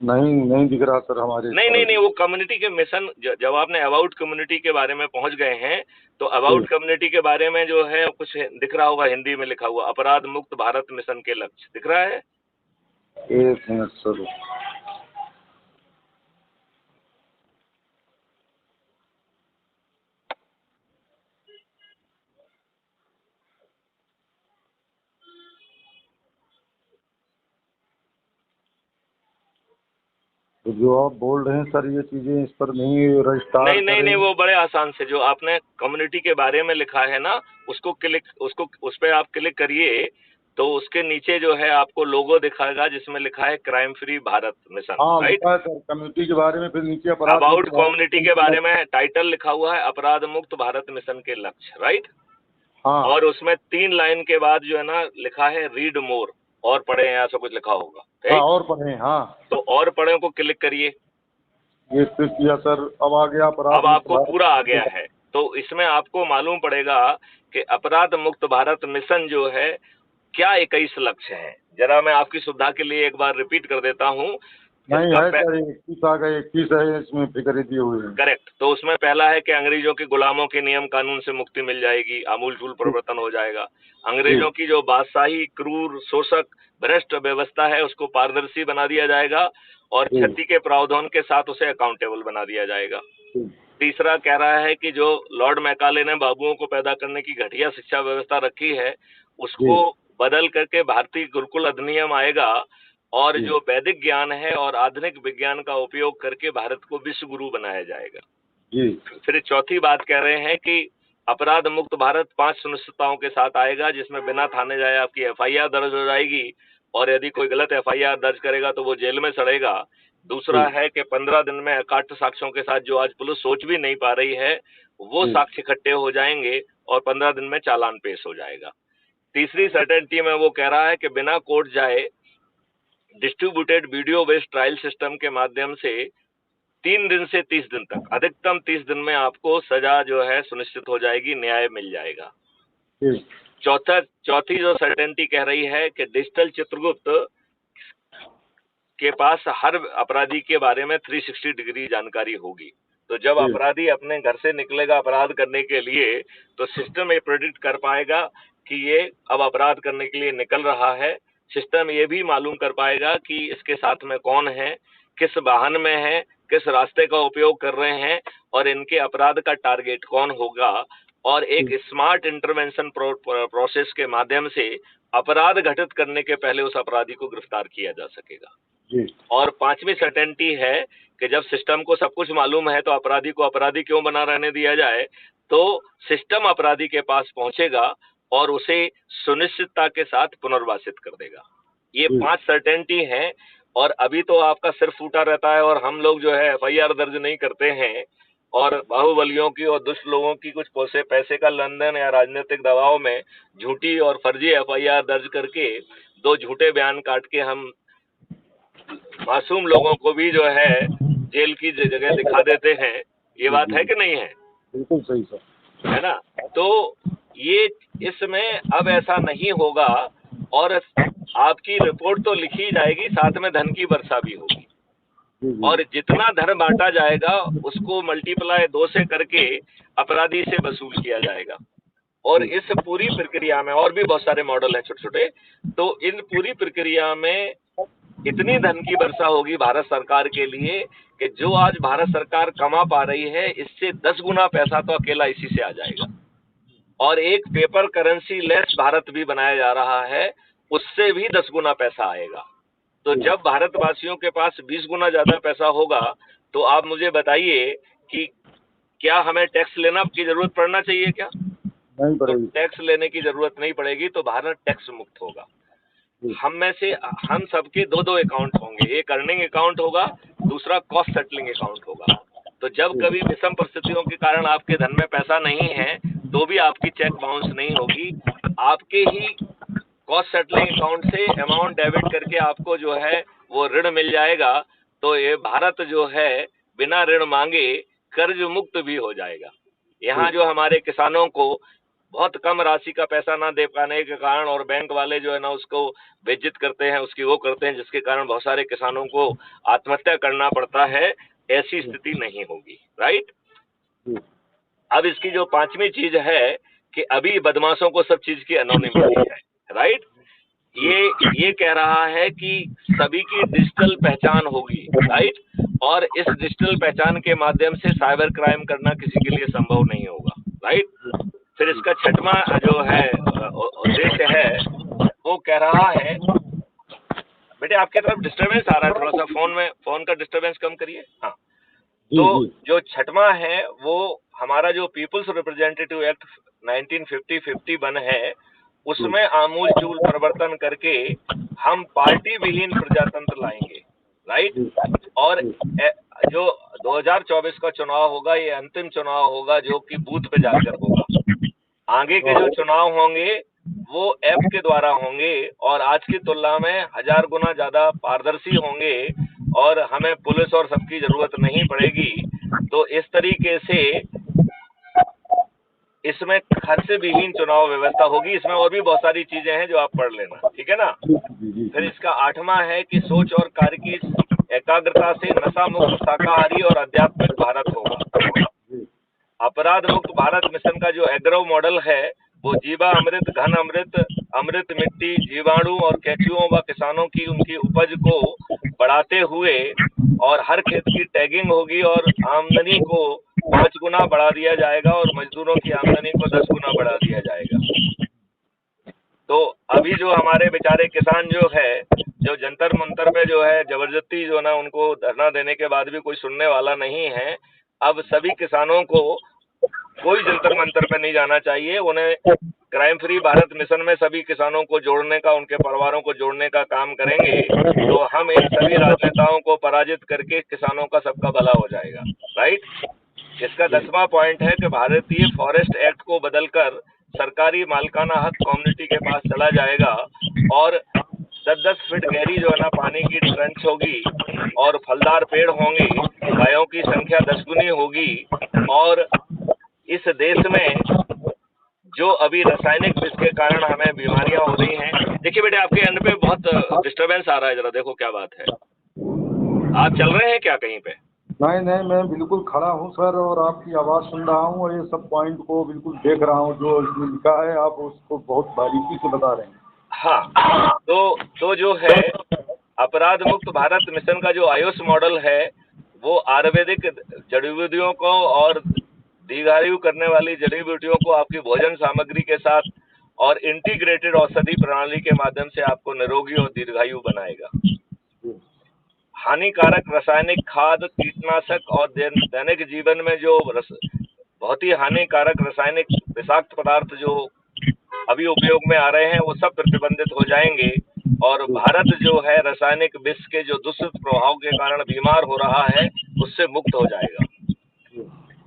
नहीं, नहीं दिख रहा सर हमारे नहीं नहीं तरफ। नहीं, वो कम्युनिटी के मिशन, जब आपने अबाउट कम्युनिटी के बारे में पहुंच गए हैं तो अबाउट कम्युनिटी के बारे में जो है कुछ दिख रहा होगा, हिंदी में लिखा हुआ अपराध मुक्त भारत मिशन के लक्ष्य दिख रहा है? एक मिनट सर। तो जो आप बोल रहे हैं सर ये चीजें इस पर नहीं रजिस्टार नहीं नहीं नहीं, करें। वो बड़े आसान से जो आपने कम्युनिटी के बारे में लिखा है ना उसको उस पे आप क्लिक करिए, तो उसके नीचे जो है आपको लोगो दिखाएगा जिसमें लिखा है क्राइम फ्री भारत मिशन, हाँ राइट? लिखा है सर कम्युनिटी के बारे में, फिर नीचे अपराध अबाउट मुक्त कम्युनिटी के बारे भारत। में टाइटल लिखा हुआ है अपराध मुक्त भारत मिशन के लक्ष्य, राइट? हाँ और उसमें 3 लाइन के बाद जो है ना लिखा है रीड मोर, और पढ़े, ऐसा कुछ लिखा होगा, हाँ राइट? और पढ़े हाँ। तो और पढ़े को क्लिक करिए। ये क्लिक किया सर, अब आ गया अपराध अब मुक्त आपको पूरा आ गया भारत। है, तो इसमें आपको मालूम पड़ेगा कि अपराध मुक्त भारत मिशन जो है क्या 21 लक्ष्य हैं। जरा मैं आपकी सुविधा के लिए एक बार रिपीट कर देता हूँ। नहीं इसका है सर 21 आ गए, 21 है इसमें फिक्र दिए हुए हैं। करेक्ट। तो उसमें पहला है कि अंग्रेजों के गुलामों के नियम कानून से मुक्ति मिल जाएगी, आमूलचूल परिवर्तन हो जाएगा। अंग्रेजों की जो बादशाही, क्रूर, शोषक, भ्रष्ट व्यवस्था है उसको पारदर्शी बना दिया जाएगा और क्षति के प्रावधान के साथ उसे अकाउंटेबल बना दिया जाएगा। तीसरा कह रहा है कि जो लॉर्ड मैकाले ने बाबुओं को पैदा करने की घटिया शिक्षा व्यवस्था रखी है उसको बदल करके भारतीय गुरुकुल अधिनियम आएगा और जो वैदिक ज्ञान है और आधुनिक विज्ञान का उपयोग करके भारत को विश्व गुरु बनाया जाएगा। फिर चौथी बात कह रहे हैं कि अपराध मुक्त भारत 5 सुनिश्चितताओं के साथ आएगा, जिसमें बिना थाने जाए आपकी एफआईआर दर्ज हो जाएगी और यदि कोई गलत एफआईआर दर्ज करेगा तो वो जेल में सड़ेगा। दूसरा है कि 15 दिन में अकाट्य साक्ष्यों के साथ, जो आज पुलिस सोच भी नहीं पा रही है, वो साक्ष्य इकट्ठे हो जाएंगे और 15 दिन में चालान पेश हो जाएगा। तीसरी सर्टेनिटी में वो कह रहा है कि बिना कोर्ट जाए distributed video based trial system के माध्यम से 3 दिन से 30 दिन तक, अधिकतम 30 दिन में आपको सजा जो है सुनिश्चित हो जाएगी, न्याय मिल जाएगा। चौथी जो सर्टेनिटी कह रही है कि डिजिटल चित्रगुप्त के पास हर अपराधी के बारे में 360 डिग्री जानकारी होगी। तो जब अपराधी अपने घर से निकलेगा अपराध करने के लिए तो सिस्टम ये प्रेडिक्ट कर पाएगा कि ये अब अपराध करने के लिए निकल रहा है। सिस्टम ये भी मालूम कर पाएगा कि इसके साथ में कौन है, किस वाहन में है, किस रास्ते का उपयोग कर रहे हैं और इनके अपराध का टारगेट कौन होगा। और एक स्मार्ट इंटरवेंशन प्रोसेस के माध्यम से अपराध घटित करने के पहले उस अपराधी को गिरफ्तार किया जा सकेगा। और 5वीं सर्टेनिटी है कि जब सिस्टम को सब कुछ मालूम है तो अपराधी को अपराधी क्यों बना रहने दिया जाए, तो सिस्टम अपराधी के पास पहुंचेगा और उसे सुनिश्चितता के साथ पुनर्वासित कर देगा। ये 5 सर्टेनिटी हैं और अभी तो आपका सिर फूटा रहता है और हम लोग जो है एफआईआर दर्ज नहीं करते हैं और बाहुबलियों की और दुष्ट लोगों की कुछ पैसे का लेनदेन या राजनीतिक दबाव में झूठी और फर्जी एफआईआर दर्ज करके 2 झूठे बयान काट के हम मासूम लोगों को भी जो है जेल की जगह दिखा देते हैं। ये बात है कि नहीं है? बिल्कुल सही सर, है ना? तो ये इसमें अब ऐसा नहीं होगा और आपकी रिपोर्ट तो लिखी जाएगी, साथ में धन की वर्षा भी होगी और जितना धन बांटा जाएगा उसको मल्टीप्लाई 2 से करके अपराधी से वसूल किया जाएगा। और इस पूरी प्रक्रिया में और भी बहुत सारे मॉडल हैं छोटे छोटे, तो इन पूरी प्रक्रिया में इतनी धन की वर्षा होगी भारत सरकार के लिए कि जो आज भारत सरकार कमा पा रही है इससे 10 गुना पैसा तो अकेला इसी से आ जाएगा। और एक पेपर करेंसी लेस भारत भी बनाया जा रहा है, उससे भी 10 गुना पैसा आएगा। तो जब भारतवासियों के पास 20 गुना ज्यादा पैसा होगा तो आप मुझे बताइए कि क्या हमें टैक्स लेना की जरूरत पड़ना चाहिए क्या? नहीं तो पड़ेगी। टैक्स लेने की जरूरत नहीं पड़ेगी, तो भारत टैक्स मुक्त होगा। हम में से हम सबके दो दो अकाउंट होंगे, एक अर्निंग अकाउंट होगा, दूसरा कॉस्ट सेटलिंग अकाउंट होगा। तो जब कभी विषम परिस्थितियों के कारण आपके धन में पैसा नहीं है तो भी आपकी चेक बाउंस नहीं होगी, आपके ही कॉस्ट सेटलिंग अकाउंट से अमाउंट डेबिट करके आपको जो है वो ऋण मिल जाएगा। तो ये भारत जो है बिना ऋण मांगे कर्ज मुक्त भी हो जाएगा। यहाँ जो हमारे किसानों को बहुत कम राशि का पैसा ना दे पाने के कारण और बैंक वाले जो है ना उसको बेइज्जत करते हैं, उसकी वो करते हैं, जिसके कारण बहुत सारे किसानों को आत्महत्या करना पड़ता है, ऐसी स्थिति नहीं होगी। राइट। अब इसकी जो पांचवी चीज है कि अभी बदमाशों को सब चीज की एनोनिमिटी है। राइट। ये कह रहा है कि सभी की डिजिटल पहचान होगी। राइट। और इस डिजिटल पहचान के माध्यम से साइबर क्राइम करना किसी के लिए संभव नहीं होगा। राइट। फिर इसका छठवां जो है उद्देश्य है वो कह रहा है, बेटे आपके तरफ डिस्टरबेंस आ रहा है, थोड़ा सा फोन का डिस्टरबेंस कम करिए। हाँ। तो जो छठवां है वो हमारा जो पीपुल्स रिप्रेजेंटेटिव एक्ट 1950 बन है, उसमें आमूल-चूल परिवर्तन करके हम पार्टी विहीन प्रजातंत्र लाएंगे। राइट। और जो 2024 का चुनाव होगा ये अंतिम चुनाव होगा जो कि बूथ पे जाकर होगा। आगे के जो चुनाव होंगे वो ऐप के द्वारा होंगे और आज की तुलना में 1000 गुना ज्यादा पारदर्शी होंगे और हमें पुलिस और सबकी जरूरत नहीं पड़ेगी। तो इस तरीके से इसमें खर्च विहीन चुनाव व्यवस्था होगी। इसमें और भी बहुत सारी चीजें हैं जो आप पढ़ लेना, ठीक है ना। फिर इसका आठवां है कि सोच और कार्य की एकाग्रता से नशा मुक्त, शाकाहारी और आध्यात्मिक भारत होगा। अपराध मुक्त भारत मिशन का जो एग्रो मॉडल है वो जीवा अमृत, घन अमृत, अमृत मिट्टी, जीवाणु और केंचुओं व किसानों की उनकी उपज को बढ़ाते हुए और हर खेत की टैगिंग होगी और आमदनी को 5 गुना बढ़ा दिया जाएगा और मजदूरों की आमदनी को 10 गुना बढ़ा दिया जाएगा। तो अभी जो हमारे बेचारे किसान जो है, जो जंतर मंतर पे जो है जबरदस्ती जो ना उनको धरना देने के बाद भी कोई सुनने वाला नहीं है। अब सभी किसानों को कोई जंतर मंतर पे नहीं जाना चाहिए, उन्हें क्राइम फ्री भारत मिशन में सभी किसानों को जोड़ने का, उनके परिवारों को जोड़ने का काम करेंगे तो हम इन सभी राजनेताओं को पराजित करके किसानों का सबका भला हो जाएगा। राइट। इसका 10वां पॉइंट है कि भारतीय फॉरेस्ट एक्ट को बदलकर सरकारी मालिकाना हक कम्युनिटी के पास चला जाएगा और 10-10 फीट गहरी जो है ना पानी की ट्रेंच होगी और फलदार पेड़ होंगे, गायों की संख्या 10 गुनी होगी और इस देश में जो अभी रासायनिक विष के कारण हमें बीमारियां हो रही हैं। देखिए बेटे आपके एंड पे बहुत डिस्टरबेंस आ रहा है, जरा देखो क्या बात है। आप चल रहे हैं क्या कहीं पे? नहीं, मैं बिल्कुल खड़ा हूँ सर और आपकी आवाज़ सुन रहा हूँ और ये सब पॉइंट को बिल्कुल देख रहा हूँ जो इसमें लिखा है, आप उसको बहुत बारीकी से बता रहे हैं। हाँ। तो जो है अपराध मुक्त भारत मिशन का जो आयुष मॉडल है वो आयुर्वेदिक जड़ी बूटियों को और दीर्घायु करने वाली जड़ी बूटियों को आपकी भोजन सामग्री के साथ और इंटीग्रेटेड औषधि प्रणाली के माध्यम से आपको निरोगी और दीर्घायु बनाएगा। हानिकारक रासायनिक खाद, कीटनाशक और दैनिक जीवन में जो बहुत ही हानिकारक रासायनिक विषाक्त पदार्थ जो अभी उपयोग में आ रहे हैं वो सब प्रतिबंधित हो जाएंगे और भारत जो है रासायनिक विष के जो दूषित प्रभाव के कारण बीमार हो रहा है उससे मुक्त हो जाएगा।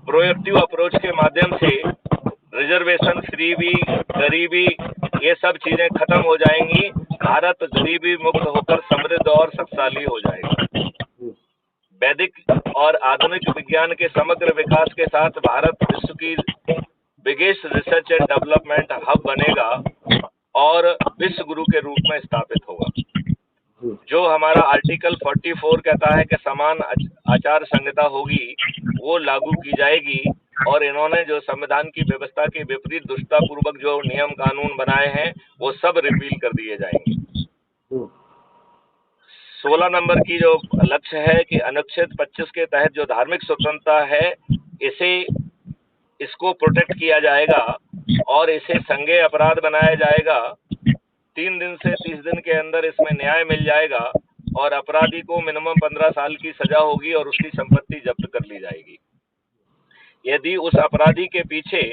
प्रोएक्टिव अप्रोच के माध्यम से रिजर्वेशन, फ्रीबी, गरीबी ये सब चीजें खत्म हो जाएंगी। भारत गरीबी मुक्त होकर समृद्ध और शक्तिशाली हो जाएगा। वैदिक और आधुनिक विज्ञान के समग्र विकास के साथ भारत विश्व की biggest research and development hub बनेगा और विश्व गुरु के रूप में स्थापित होगा। जो हमारा आर्टिकल 44 कहता है कि समान आचार संहिता होगी वो लागू की जाएगी और इन्होंने जो संविधान की व्यवस्था के विपरीत दुष्टतापूर्वक जो नियम कानून बनाए हैं वो सब रिपील कर दिए जाएंगे। 16 नंबर की जो लक्ष्य है कि अनुच्छेद 25 के तहत जो धार्मिक स्वतंत्रता है इसको प्रोटेक्ट किया जाएगा और इसे संज्ञेय अपराध बनाया जाएगा। 3 दिन से 30 दिन के अंदर इसमें न्याय मिल जाएगा और अपराधी को मिनिमम 15 साल की सजा होगी और उसकी संपत्ति जब्त कर ली जाएगी। यदि उस अपराधी के पीछे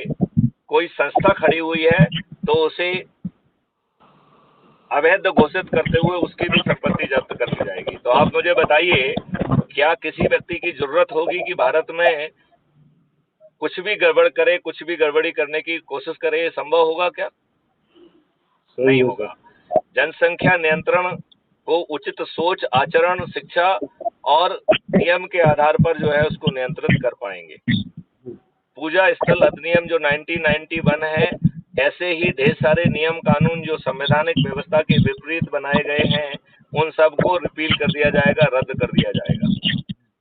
कोई संस्था खड़ी हुई है तो उसे अवैध घोषित करते हुए उसकी भी संपत्ति जब्त कर ली जाएगी। तो आप मुझे बताइए, क्या किसी व्यक्ति की जरूरत होगी कि भारत में कुछ भी गड़बड़ करे, कुछ भी गड़बड़ी करने की कोशिश करे? ये संभव होगा क्या? सही नहीं है होगा। सर। जनसंख्या नियंत्रण को उचित सोच, आचरण, शिक्षा और नियम के आधार पर जो है उसको नियंत्रित कर पाएंगे। पूजा स्थल अधिनियम जो 1991 है, ऐसे ही ढेर सारे नियम कानून जो संवैधानिक व्यवस्था के विपरीत बनाए गए हैं, उन सबको रिपील कर दिया जाएगा, रद्द कर दिया जाएगा।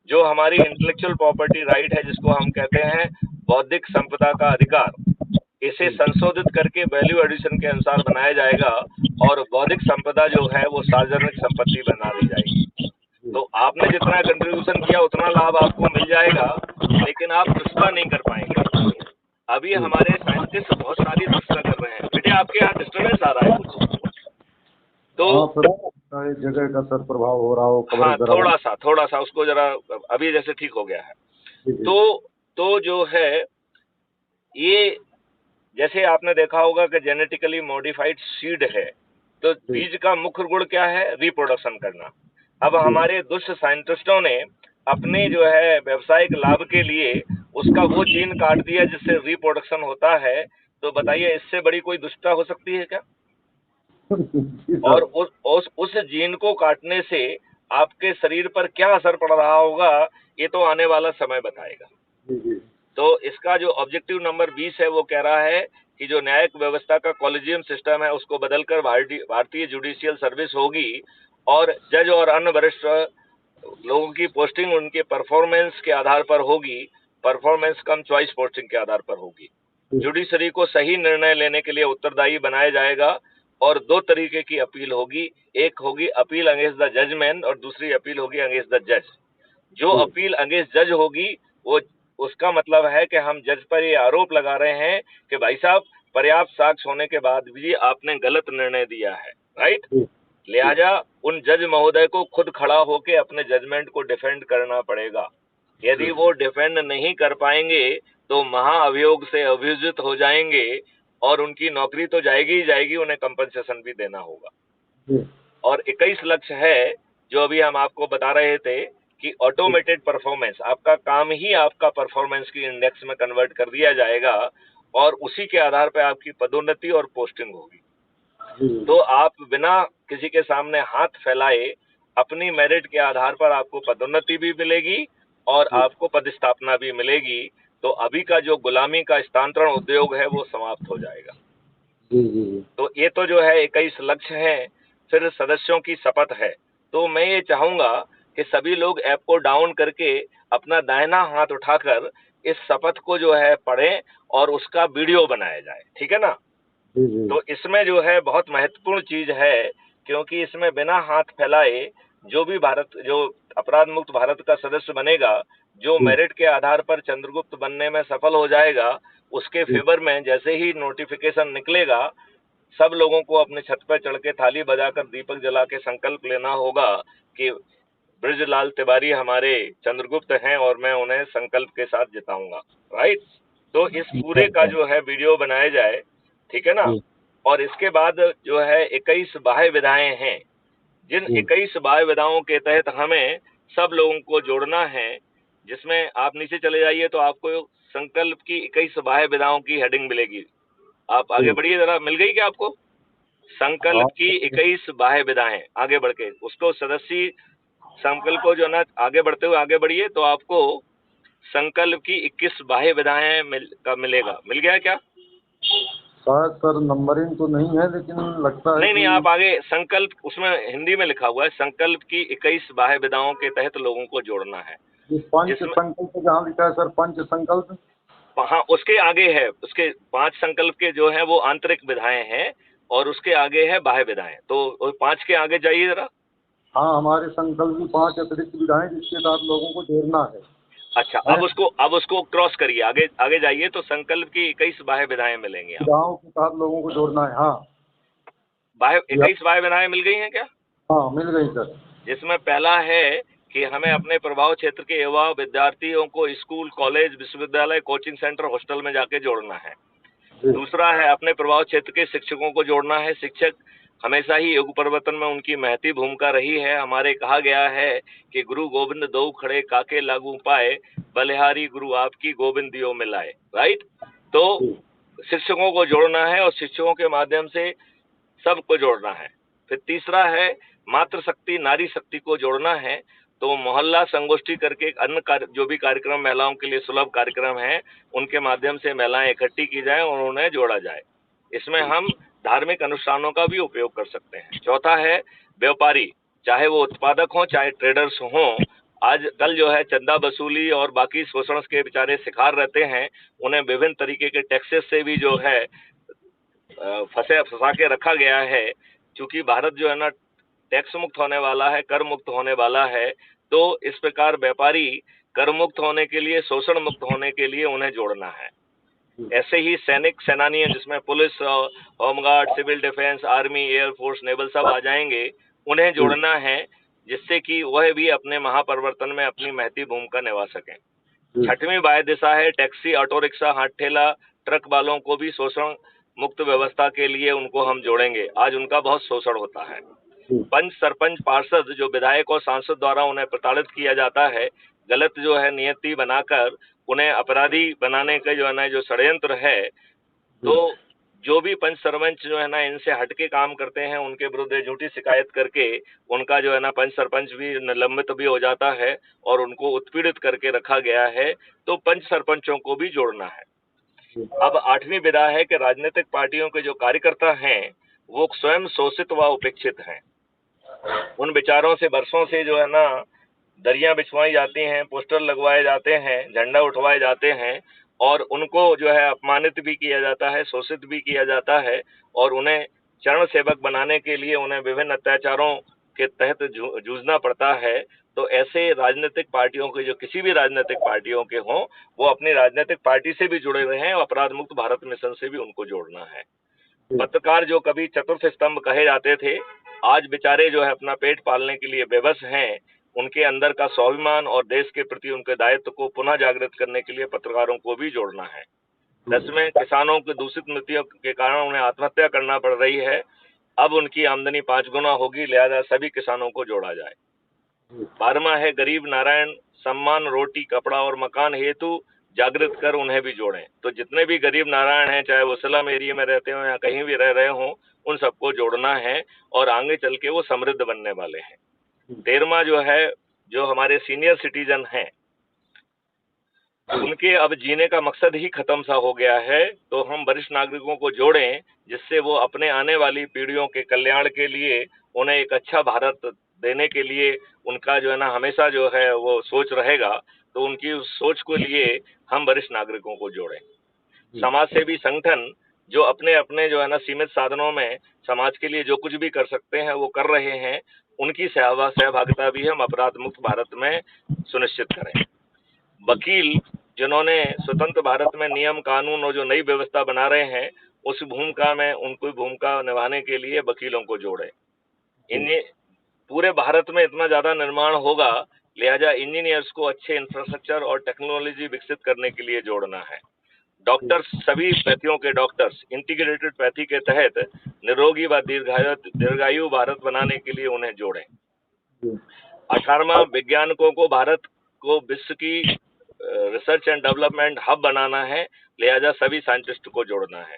जो हमारी इंटेलेक्चुअल प्रॉपर्टी राइट है, जिसको हम कहते हैं बौद्धिक संपदा का अधिकार, इसे संशोधित करके वैल्यू एडिशन के अनुसार बनाया जाएगा और बौद्धिक संपदा जो है वो सार्वजनिक संपत्ति बना दी जाएगी। तो आपने जितना कंट्रीब्यूशन किया उतना लाभ आपको मिल जाएगा, लेकिन आप दुष्टता नहीं कर पाएंगे। अभी हमारे साइंटिस्ट बहुत सारी दुष्टता कर रहे हैं। बेटे आपके यहाँ डिस्टर्बेंस आ रहा है कुछ? तो हाँ सर, एक जगह का सर प्रभाव हो रहा हो। हाँ, थोड़ा सा उसको जरा, अभी जैसे ठीक हो गया है। तो जो है ये, जैसे आपने देखा होगा कि जेनेटिकली मॉडिफाइड सीड है, तो बीज का मुख्य गुण क्या है? रिप्रोडक्शन करना। अब हमारे दुष्ट साइंटिस्टों ने अपने जो है व्यवसायिक लाभ के लिए उसका वो जीन काट दिया जिससे रिप्रोडक्शन होता है। तो बताइए, इससे बड़ी कोई दुष्टता हो सकती है क्या? और उस जीन को काटने से आपके शरीर पर क्या असर पड़ रहा होगा, ये तो आने वाला समय बताएगा। तो इसका जो ऑब्जेक्टिव नंबर 20 है वो कह रहा है कि जो न्यायिक व्यवस्था का कॉलेजियम सिस्टम है उसको बदलकर भारतीय जुडिशियल सर्विस होगी और जज और अन्य वरिष्ठ लोगों की पोस्टिंग उनके परफॉर्मेंस के आधार पर होगी, परफॉर्मेंस कम चॉइस पोस्टिंग के आधार पर होगी। जुडिशरी को सही निर्णय लेने के लिए उत्तरदायी बनाया जाएगा और दो तरीके की अपील होगी। एक होगी अपील अगेंस्ट द जजमेंट और दूसरी अपील होगी अगेंस्ट द जज। जो अपील अगेंस्ट जज होगी वो, उसका मतलब है कि हम जज पर ये आरोप लगा रहे हैं कि भाई साहब, पर्याप्त साक्ष्य होने के बाद भी आपने गलत निर्णय दिया है, राइट? लिहाजा उन जज महोदय को खुद खड़ा होकर अपने जजमेंट को डिफेंड करना पड़ेगा। यदि वो डिफेंड नहीं कर पाएंगे तो महाअभियोग से अभियोजित हो जाएंगे और उनकी नौकरी तो जाएगी ही जाएगी, उन्हें कंपनसेशन भी देना होगा। और 21 लक्ष्य है जो अभी हम आपको बता रहे थे कि ऑटोमेटेड परफॉर्मेंस, आपका काम ही आपका परफॉर्मेंस की इंडेक्स में कन्वर्ट कर दिया जाएगा और उसी के आधार पर आपकी पदोन्नति और पोस्टिंग होगी। तो आप बिना किसी के सामने हाथ फैलाए अपनी मेरिट के आधार पर आपको पदोन्नति भी मिलेगी और आपको पदस्थापना भी मिलेगी। तो अभी का जो गुलामी का स्थानांतरण उद्योग है वो समाप्त हो जाएगा। तो ये तो जो है 21 लक्ष्य है। फिर सदस्यों की शपथ है। तो मैं ये चाहूंगा कि सभी लोग ऐप को डाउन करके अपना दाहिना हाथ उठाकर इस शपथ को जो है पढ़ें और उसका वीडियो बनाया जाए, ठीक है ना? तो इसमें जो है बहुत महत्वपूर्ण चीज है, क्योंकि इसमें बिना हाथ फैलाए जो भी जो अपराध मुक्त भारत का सदस्य बनेगा, जो मेरिट के आधार पर चंद्रगुप्त बनने में सफल हो जाएगा, उसके फेवर में जैसे ही नोटिफिकेशन निकलेगा, सब लोगों को अपने छत पर चढ़ के थाली बजाकर दीपक जला के संकल्प लेना होगा कि ब्रजलाल तिवारी हमारे चंद्रगुप्त हैं और मैं उन्हें संकल्प के साथ जिताऊंगा, राइट? तो इस पूरे का जो है वीडियो बनाया जाए, ठीक है ना? और इसके बाद जो है 21 बाह्य विधाएं हैं, जिन 21 बाह्य विधाओं के तहत हमें सब लोगों को जोड़ना है, जिसमें आप नीचे चले जाइए तो आपको संकल्प की 21 बाह्य विधाओं की हेडिंग मिलेगी। आप आगे बढ़िए जरा, मिल गई क्या आपको? संकल्प की 21 बाह्य विधाएं, आगे बढ़ के उसको सदस्य संकल्प को जो ना आगे बढ़ते हुए आगे बढ़िए तो आपको संकल्प की 21 बाह्य विधाएं मिलेगा। मिल गया क्या? शायद सर नंबरिंग तो नहीं है, लेकिन लगता है नहीं, आप आगे संकल्प, उसमें हिंदी में लिखा हुआ है संकल्प की 21 बाह्य विधाओं के तहत लोगों को जोड़ना है। पंच संकल्प जहाँ लिखा है सर, पंच संकल्प, हाँ उसके आगे है, उसके 5 संकल्प के जो है वो आंतरिक विधाएं हैं और उसके आगे है बाह्य विधाएं। तो 5 के आगे जाइए जरा। हाँ, हमारे संकल्प की 5 अतिरिक्त विधाएं जिसके साथ लोगों को जोड़ना है। अच्छा, अब उसको क्रॉस करिए, आगे जाइए तो संकल्प की 21 बाह्य विधाएं मिलेंगी। विधाओं के साथ लोगों को जोड़ना है। हाँ, 21 बाह्य विधाएं मिल गई हैं क्या? हाँ मिल गई सर। जिसमें पहला है कि हमें अपने प्रभाव क्षेत्र के युवा विद्यार्थियों को स्कूल, कॉलेज, विश्वविद्यालय, कोचिंग सेंटर, हॉस्टल में जाके जोड़ना है। दूसरा है अपने प्रभाव क्षेत्र के शिक्षकों को जोड़ना है। शिक्षक हमेशा ही युग परिवर्तन में उनकी महती भूमिका रही है। हमारे कहा गया है कि गुरु गोविंद दो खड़े काके लागू पाए, बलिहारी गुरु आपकी गोविंद दियो मिलाए। राइट। तो शिक्षकों को जोड़ना है और शिक्षकों के माध्यम से सबको जोड़ना है। फिर तीसरा है मातृशक्ति, नारी शक्ति को जोड़ना है। तो मोहल्ला संगोष्ठी करके अन्य जो भी कार्यक्रम महिलाओं के लिए सुलभ कार्यक्रम है, उनके माध्यम से महिलाएं इकट्ठी की जाए और उन्हें जोड़ा जाए। इसमें हम धार्मिक अनुष्ठानों का भी उपयोग कर सकते हैं। चौथा है व्यापारी, चाहे वो उत्पादक हो चाहे ट्रेडर्स हों, आजकल जो है चंदा वसूली और बाकी शोषण के बेचारे शिकार रहते हैं। उन्हें विभिन्न तरीके के टैक्सेस से भी जो है फंसा के रखा गया है। क्योंकि भारत जो है ना टैक्स मुक्त होने वाला है, कर मुक्त होने वाला है, तो इस प्रकार व्यापारी कर मुक्त होने के लिए, शोषण मुक्त होने के लिए उन्हें जोड़ना है। ऐसे ही सैनिक, सेनानी हैं जिसमें police, home guard, civil defence, army, air force, naval सब आ जाएंगे, उन्हें जोड़ना है, जिससे कि वह भी अपने महापरिवर्तन में अपनी महती भूमिका निभा सकें। छठवीं बाह्य दिशा है टैक्सी, ऑटो रिक्शा, हाथ ठेला, ट्रक वालों को भी शोषण मुक्त व्यवस्था के लिए उनको हम जोड़ेंगे। आज उनका बहुत शोषण होता है। पंच, सरपंच, पार्षद जो विधायक और सांसद द्वारा उन्हें प्रताड़ित किया जाता है, गलत जो है नियति बनाकर उन्हें अपराधी बनाने का जो है ना जो षड्यंत्र है, तो जो भी पंच सरपंच जो है ना इनसे हटके काम करते हैं, उनके विरुद्ध झूठी शिकायत करके उनका जो है ना पंच सरपंच भी निलंबित भी हो जाता है और उनको उत्पीड़ित करके रखा गया है। तो पंच सरपंचों को भी जोड़ना है। अब आठवीं विधा है कि राजनीतिक पार्टियों के जो कार्यकर्ता हैं वो स्वयं शोषित व उपेक्षित हैं। उन विचारों से वर्षों से जो है ना दरियां बिछवाई जाती हैं, पोस्टर लगवाए जाते हैं, झंडा उठवाए जाते हैं और उनको जो है अपमानित भी किया जाता है, शोषित भी किया जाता है और उन्हें चरण सेवक बनाने के लिए उन्हें विभिन्न अत्याचारों के तहत जूझना पड़ता है। तो ऐसे राजनीतिक पार्टियों के, जो किसी भी राजनीतिक पार्टियों के हों, वो अपनी राजनीतिक पार्टी से भी जुड़े हुए हैं और अपराध मुक्त भारत मिशन से भी उनको जोड़ना है। पत्रकार जो कभी चतुर्थ स्तंभ कहे जाते थे, आज बेचारे जो है अपना पेट पालने के लिए बेबस हैं। उनके अंदर का स्वाभिमान और देश के प्रति उनके दायित्व को पुनः जागृत करने के लिए पत्रकारों को भी जोड़ना है। 10वें, किसानों की दूषित नीतियों के कारण उन्हें आत्महत्या करना पड़ रही है। अब उनकी आमदनी 5 गुना होगी, लिहाजा सभी किसानों को जोड़ा जाए। 12वां है गरीब नारायण, सम्मान, रोटी, कपड़ा और मकान हेतु जागृत कर उन्हें भी जोड़ें। तो जितने भी गरीब नारायण हैं, चाहे वो स्लम एरिया में रहते हो या कहीं भी रह रहे हो, उन सबको जोड़ना है और आगे चल के वो समृद्ध बनने वाले हैं। 13वां जो है, जो हमारे सीनियर सिटीजन हैं, उनके अब जीने का मकसद ही खत्म सा हो गया है। तो हम वरिष्ठ नागरिकों को जोड़ें, जिससे वो अपने आने वाली पीढ़ियों के कल्याण के लिए, उन्हें एक अच्छा भारत देने के लिए उनका जो है ना हमेशा जो है वो सोच रहेगा। तो उनकी उस सोच को लिए हम वरिष्ठ नागरिकों को जोड़ें। समाज सेवी संगठन जो अपने अपने जो है ना सीमित साधनों में समाज के लिए जो कुछ भी कर सकते हैं वो कर रहे हैं, उनकी सहभागिता भी हम अपराध मुक्त भारत में सुनिश्चित करें। वकील जिन्होंने स्वतंत्र भारत में नियम, कानून और जो नई व्यवस्था बना रहे हैं, उस भूमिका में उनको भूमिका निभाने के लिए वकीलों को जोड़े। इन्हें पूरे भारत में इतना ज्यादा निर्माण होगा, लिहाजा इंजीनियर्स को अच्छे इंफ्रास्ट्रक्चर और टेक्नोलॉजी विकसित करने के लिए जोड़ना है। डॉक्टर्स, सभी पैथियों के डॉक्टर्स इंटीग्रेटेड पैथी के तहत निरोगी व दीर्घायु भारत बनाने के लिए उन्हें जोड़ें। 18वां, वैज्ञानिकों को भारत को विश्व की रिसर्च एंड डेवलपमेंट हब बनाना है, लिहाजा सभी साइंटिस्ट को जोड़ना है।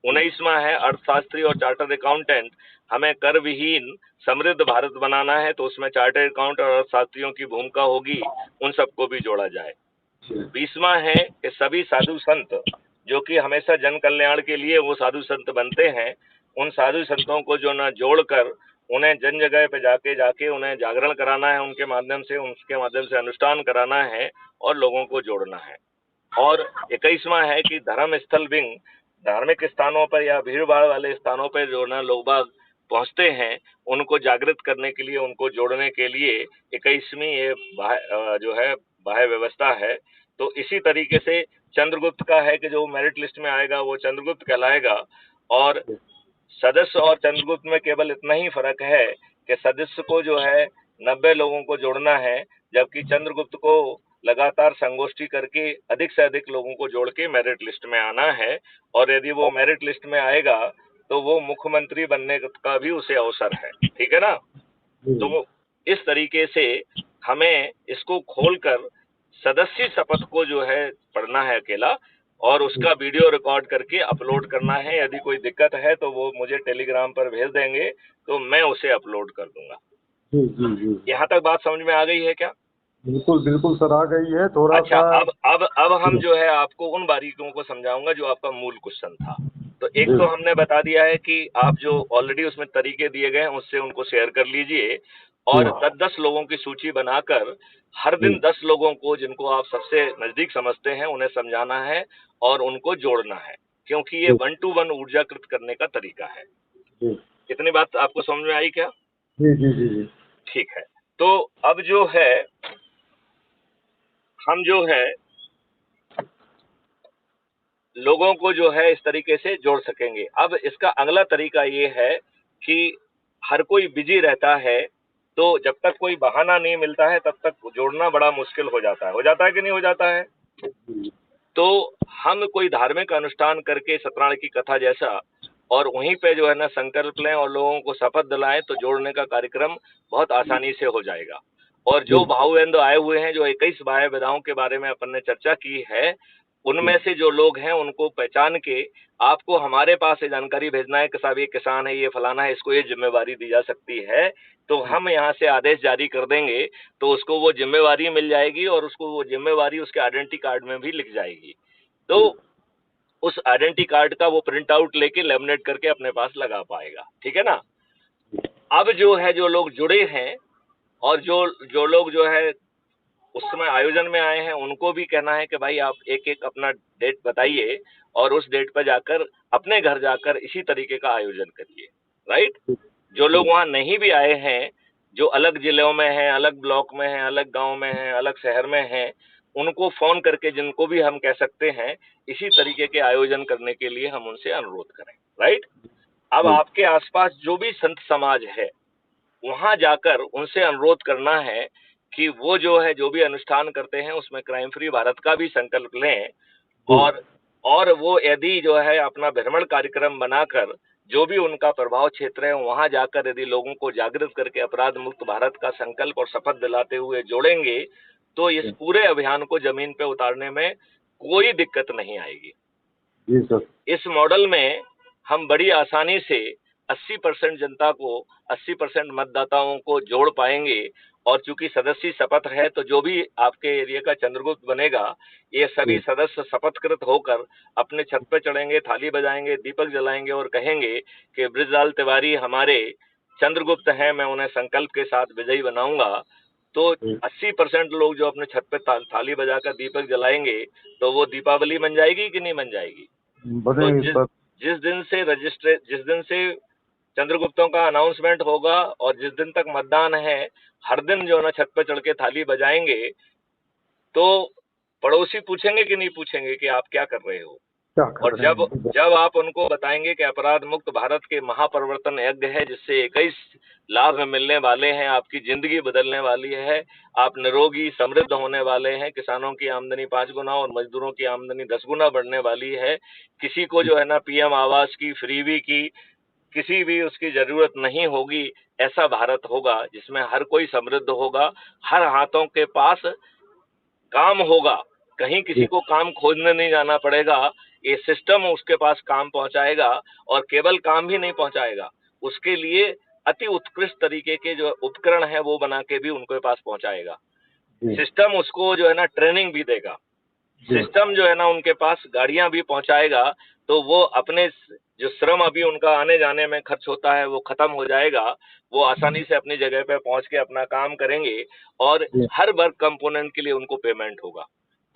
19वां है अर्थशास्त्री और चार्टर्ड अकाउंटेंट, हमें कर विहीन समृद्ध भारत बनाना है, तो उसमें चार्टर्ड अकाउंट और अर्थशास्त्रियों की भूमिका होगी, उन सबको भी जोड़ा जाए। 20वां है कि सभी साधु संत जो कि हमेशा जन कल्याण के लिए वो साधु संत बनते हैं, उन साधु संतों को जो ना जोड़कर उन्हें जन जगह पे जाके उन्हें जागरण कराना है, उनके माध्यम से अनुष्ठान कराना है और लोगों को जोड़ना है। और 21वां है कि धर्म स्थल विंग, धार्मिक स्थानों पर या भीड़ भाड़ वाले स्थानों पर जो ना लोग बाग पहुंचते हैं, उनको जागृत करने के लिए, उनको जोड़ने के लिए 21वीं ये जो है बाह्य व्यवस्था है। तो इसी तरीके से चंद्रगुप्त का है कि जो मेरिट लिस्ट में आएगा वो चंद्रगुप्त कहलाएगा। और सदस्य और चंद्रगुप्त में केवल इतना ही फर्क है कि सदस्य को जो है 90 लोगों को जोड़ना है, जबकि चंद्रगुप्त को लगातार संगोष्ठी करके अधिक से अधिक लोगों को जोड़ के मेरिट लिस्ट में आना है। और यदि वो मेरिट लिस्ट में आएगा तो वो मुख्यमंत्री बनने का भी उसे अवसर है। ठीक है ना? तो इस तरीके से हमें इसको खोलकर सदस्य शपथ को जो है पढ़ना है अकेला, और उसका वीडियो रिकॉर्ड करके अपलोड करना है। यदि कोई दिक्कत है तो वो मुझे टेलीग्राम पर भेज देंगे, तो मैं उसे अपलोड कर दूंगा। जी जी जी, यहाँ तक बात समझ में आ गई है क्या? बिल्कुल बिल्कुल सर, आ गई है। थोड़ा अच्छा, सा अब हम जो है आपको उन बारीकियों को समझाऊंगा जो आपका मूल क्वेश्चन था। तो एक तो हमने बता दिया है कि आप जो ऑलरेडी उसमें तरीके दिए गए हैं उससे उनको शेयर कर लीजिए, और 10-10 लोगों की सूची बनाकर हर दिन 10 लोगों को जिनको आप सबसे नजदीक समझते हैं उन्हें समझाना है और उनको जोड़ना है, क्योंकि ये 1 to 1 ऊर्जाकृत करने का तरीका है। जी इतनी बात आपको समझ में आई क्या? जी जी जी जी, ठीक है। तो अब जो है हम जो है लोगों को जो है इस तरीके से जोड़ सकेंगे। अब इसका अगला तरीका ये है कि हर कोई बिजी रहता है, तो जब तक कोई बहाना नहीं मिलता है तब तक जोड़ना बड़ा मुश्किल हो जाता है। हो जाता है कि नहीं हो जाता है? तो हम कोई धार्मिक अनुष्ठान करके सत्यनारायण की कथा जैसा और वहीं पे जो है ना संकल्प लें और लोगों को शपथ दिलाएं, तो जोड़ने का कार्यक्रम बहुत आसानी से हो जाएगा। और जो भाववेंद आए हुए हैं, जो 21 बाह्य विधाओं के बारे में अपन ने चर्चा की है, उनमें से जो लोग हैं उनको पहचान के आपको हमारे पास ये जानकारी भेजना है कि साहब ये किसान है, ये फलाना है, इसको ये जिम्मेवारी दी जा सकती है, तो हम यहाँ से आदेश जारी कर देंगे, तो उसको वो जिम्मेवारी मिल जाएगी और उसको वो जिम्मेवारी उसके आइडेंटिटी कार्ड में भी लिख जाएगी। तो उस आइडेंटिटी कार्ड का वो प्रिंट आउट लेके लेमिनेट करके अपने पास लगा पाएगा। ठीक है ना? अब जो है जो लोग जुड़े हैं और जो जो लोग जो है उस समय आयोजन में आए हैं, उनको भी कहना है कि भाई आप एक एक अपना डेट बताइए और उस डेट पर जाकर अपने घर जाकर इसी तरीके का आयोजन करिए। राइट? जो लोग वहां नहीं भी आए हैं, जो अलग जिलों में हैं, अलग ब्लॉक में हैं, अलग गांव में हैं, अलग शहर में हैं, उनको फोन करके जिनको भी हम कह सकते हैं इसी तरीके के आयोजन करने के लिए हम उनसे अनुरोध करें। राइट? अब आपके आसपास जो भी संत समाज है वहां जाकर उनसे अनुरोध करना है कि वो जो है जो भी अनुष्ठान करते हैं उसमें क्राइम फ्री भारत का भी संकल्प लें, और वो यदि जो है अपना भ्रमण कार्यक्रम बनाकर जो भी उनका प्रभाव क्षेत्र है वहां जाकर यदि लोगों को जागृत करके अपराध मुक्त भारत का संकल्प और शपथ दिलाते हुए जोड़ेंगे, तो इस पूरे अभियान को जमीन पे उतारने में कोई दिक्कत नहीं आएगी। जी सर, इस मॉडल में हम बड़ी आसानी से 80% जनता को, 80% मतदाताओं को जोड़ पाएंगे। और चूंकि सदस्य शपथ है, तो जो भी आपके एरिया का चंद्रगुप्त बनेगा, ये सभी सदस्य शपथकृत होकर अपने छत पे चढ़ेंगे, थाली बजाएंगे, दीपक जलाएंगे और कहेंगे कि बृजलाल तिवारी हमारे चंद्रगुप्त हैं, मैं उन्हें संकल्प के साथ विजयी बनाऊंगा। तो 80% लोग जो अपने छत पे थाली बजाकर दीपक जलाएंगे, तो वो दीपावली बन जाएगी कि नहीं बन जाएगी? तो बनेगी सर। जिस दिन से चंद्रगुप्तों का अनाउंसमेंट होगा और जिस दिन तक मतदान है, हर दिन जो है ना छत पे चढ़ के थाली बजाएंगे, तो पड़ोसी पूछेंगे कि नहीं पूछेंगे कि आप क्या कर रहे हो? क्या और कर रहे हैं? जब आप उनको बताएंगे कि अपराध मुक्त भारत के महापरिवर्तन यज्ञ है, जिससे 21 लाभ मिलने वाले हैं, आपकी जिंदगी बदलने वाली है, आप निरोगी समृद्ध होने वाले हैं, किसानों की आमदनी 5 गुना और मजदूरों की आमदनी 10 गुना बढ़ने वाली है, किसी को जो है ना पीएम आवास की, फ्रीबी की, किसी भी उसकी जरूरत नहीं होगी, ऐसा भारत होगा जिसमें हर कोई समृद्ध होगा, हर हाथों के पास काम होगा, कहीं किसी को काम खोजने नहीं जाना पड़ेगा, ये सिस्टम उसके पास काम पहुंचाएगा। और केवल काम भी नहीं पहुंचाएगा, उसके लिए अति उत्कृष्ट तरीके के जो उपकरण है वो बना के भी उनके पास पहुंचाएगा। सिस्टम उसको जो है ना ट्रेनिंग भी देगा, सिस्टम जो है ना उनके पास गाड़ियां भी पहुंचाएगा, तो वो अपने जो श्रम अभी उनका आने जाने में खर्च होता है वो खत्म हो जाएगा, वो आसानी से अपनी जगह पे पहुंच के अपना काम करेंगे और हर वर्क कंपोनेंट के लिए उनको पेमेंट होगा।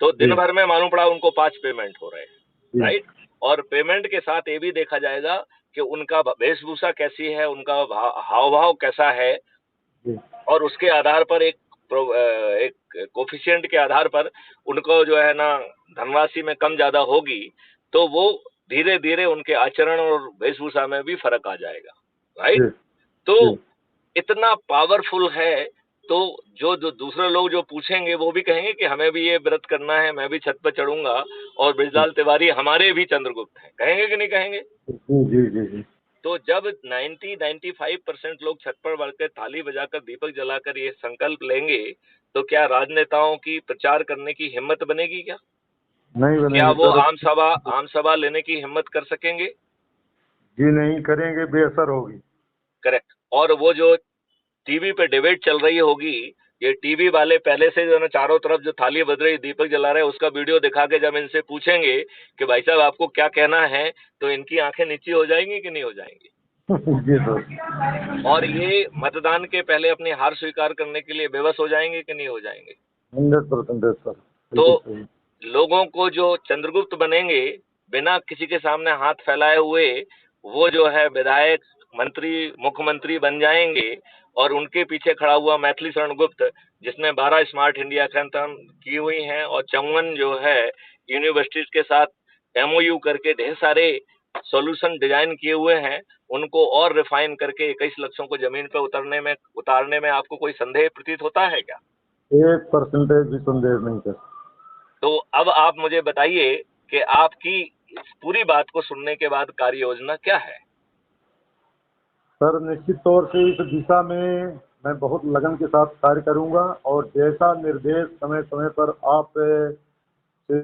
तो दिन भर में मालूम पड़ा उनको 5 पेमेंट हो रहे हैं। राइट? और पेमेंट के साथ ये भी देखा जाएगा कि उनका वेशभूषा कैसी है, उनका हाव भाव कैसा है, और उसके आधार पर एक कोफिशिएंट के आधार पर उनको जो है ना धनराशि में कम ज्यादा होगी, तो वो धीरे धीरे उनके आचरण और वेशभूषा में भी फर्क आ जाएगा। राइट? तो इतना पावरफुल है तो जो जो दूसरे लोग जो पूछेंगे वो भी कहेंगे कि हमें भी ये व्रत करना है, मैं भी छत पर चढ़ूंगा और ब्रजलाल तिवारी हमारे भी चंद्रगुप्त हैं, कहेंगे कि नहीं कहेंगे? जी जी जी जी। तो जब 90-95% लोग छत पर बढ़कर थाली बजाकर दीपक जलाकर ये संकल्प लेंगे, तो क्या राजनेताओं की प्रचार करने की हिम्मत बनेगी क्या? नहीं क्या बनेगी वो सर। आम सभा लेने की हिम्मत कर सकेंगे? जी नहीं करेंगे, बेअसर होगी। करेक्ट। और वो जो टीवी पे डिबेट चल रही होगी, ये टीवी वाले पहले से जो है ना चारों तरफ जो थाली बज रही दीपक जला रहे हैं उसका वीडियो दिखा के जब इनसे पूछेंगे कि भाई साहब आपको क्या कहना है, तो इनकी आंखें नीची हो जाएंगी कि नहीं हो जाएंगी? जी सर। और ये मतदान के पहले अपनी हार स्वीकार करने के लिए बेबस हो जाएंगे कि नहीं हो जाएंगे? 100% सर, तो बिल्कुल सही। लोगों को जो चंद्रगुप्त बनेंगे, बिना किसी के सामने हाथ फैलाए हुए, वो जो है विधायक, मंत्री, मुख्यमंत्री बन जाएंगे। और उनके पीछे खड़ा हुआ मैथिली शरण गुप्त, जिसने 12 स्मार्ट इंडिया कैंपेन की हुई हैं और 54 जो है यूनिवर्सिटीज के साथ एमओयू करके ढेर सारे सॉल्यूशन डिजाइन किए हुए हैं, उनको और रिफाइन करके 21 लक्षों को जमीन पर उतारने में आपको कोई संदेह प्रतीत होता है क्या? 1% भी संदेह नहीं सर। तो अब आप मुझे बताइए कि आपकी इस पूरी बात को सुनने के बाद कार्य योजना क्या है? सर निश्चित तौर से इस दिशा में मैं बहुत लगन के साथ कार्य करूंगा, और जैसा निर्देश समय समय पर आप से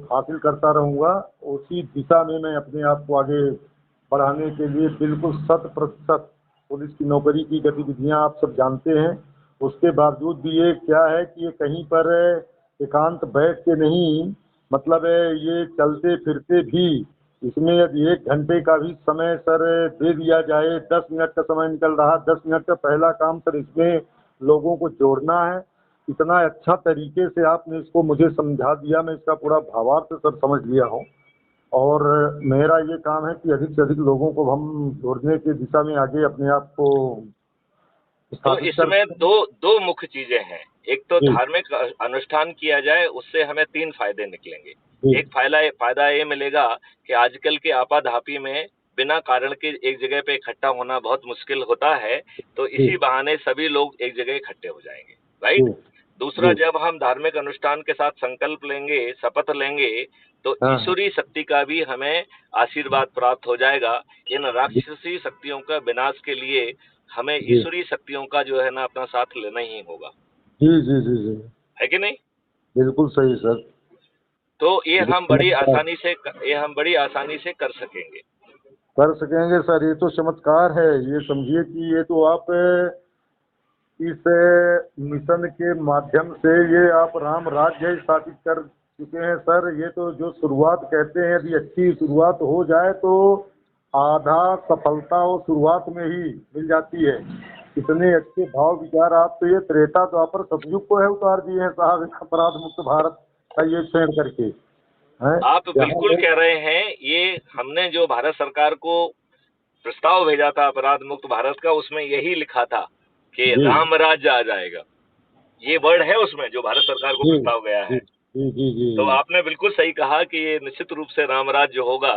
हासिल करता रहूंगा, उसी दिशा में मैं अपने आप को आगे बढ़ाने के लिए बिल्कुल 100%। पुलिस की नौकरी की गतिविधियां आप सब जानते हैं, उसके बावजूद भी ये क्या है कि ये कहीं पर एकांत बैठ के नहीं, मतलब ये चलते फिरते भी इसमें यदि 1 घंटे का भी समय सर दे दिया जाए, 10 मिनट का समय निकल रहा, 10 मिनट का पहला काम सर इसमें लोगों को जोड़ना है। इतना अच्छा तरीके से आपने इसको मुझे समझा दिया, मैं इसका पूरा भावार्थ सर समझ लिया हूँ। और मेरा ये काम है कि अधिक से अधिक लोगों को हम जोड़ने की दिशा में आगे अपने आप को तो स्थापित कर। इसमें दो दो मुख्य चीजें हैं। एक तो जी धार्मिक अनुष्ठान किया जाए, उससे हमें 3 फायदे निकलेंगे। जी एक फायदा ये मिलेगा कि आजकल के आपाधापी में बिना कारण के एक जगह पे इकट्ठा होना बहुत मुश्किल होता है, तो जी इसी बहाने सभी लोग एक जगह इकट्ठे हो जाएंगे, जी राइट? दूसरा, जी। जब हम धार्मिक अनुष्ठान के साथ संकल्प लेंगे, शपथ लेंगे, तो हाँ हाँ। ईश्वरीय शक्ति का भी हमें आशीर्वाद प्राप्त हो जाएगा। इन जी राक्षसी शक्तियों का विनाश के लिए हमें जी ईश्वरीय शक्तियों का जो है ना अपना साथ लेना ही होगा, जी जी जी जी। है कि नहीं? बिल्कुल सही सर। तो ये चमत्कार ये हम बड़ी आसानी से कर सकेंगे। कर सकेंगे सर, ये तो चमत्कार है। ये समझिए कि ये तो आप इस मिशन के माध्यम से ये आप राम राज्य स्थापित कर चुके हैं सर। ये तो जो शुरुआत कहते हैं, यदि अच्छी शुरुआत हो जाए तो आधा सफलता वो शुरुआत में ही मिल जाती है। इतने अच्छे भाव विचार आप तो ये त्रेता द्वापर सतयुग को है उतार दिए हैं साहब, इस अपराध मुक्त भारत का ये क्षण करके हैं। आप जहाँ बिल्कुल लोग। कह रहे हैं। ये हमने जो भारत सरकार को प्रस्ताव भेजा था अपराध मुक्त भारत का, उसमें यही लिखा था कि जी राम राज्य आ जाएगा। ये वर्ड है उसमें जो भारत सरकार को जी प्रस्ताव गया जी है। जी जी जी तो आपने बिल्कुल सही कहा कि ये निश्चित रूप से राम राज्य होगा,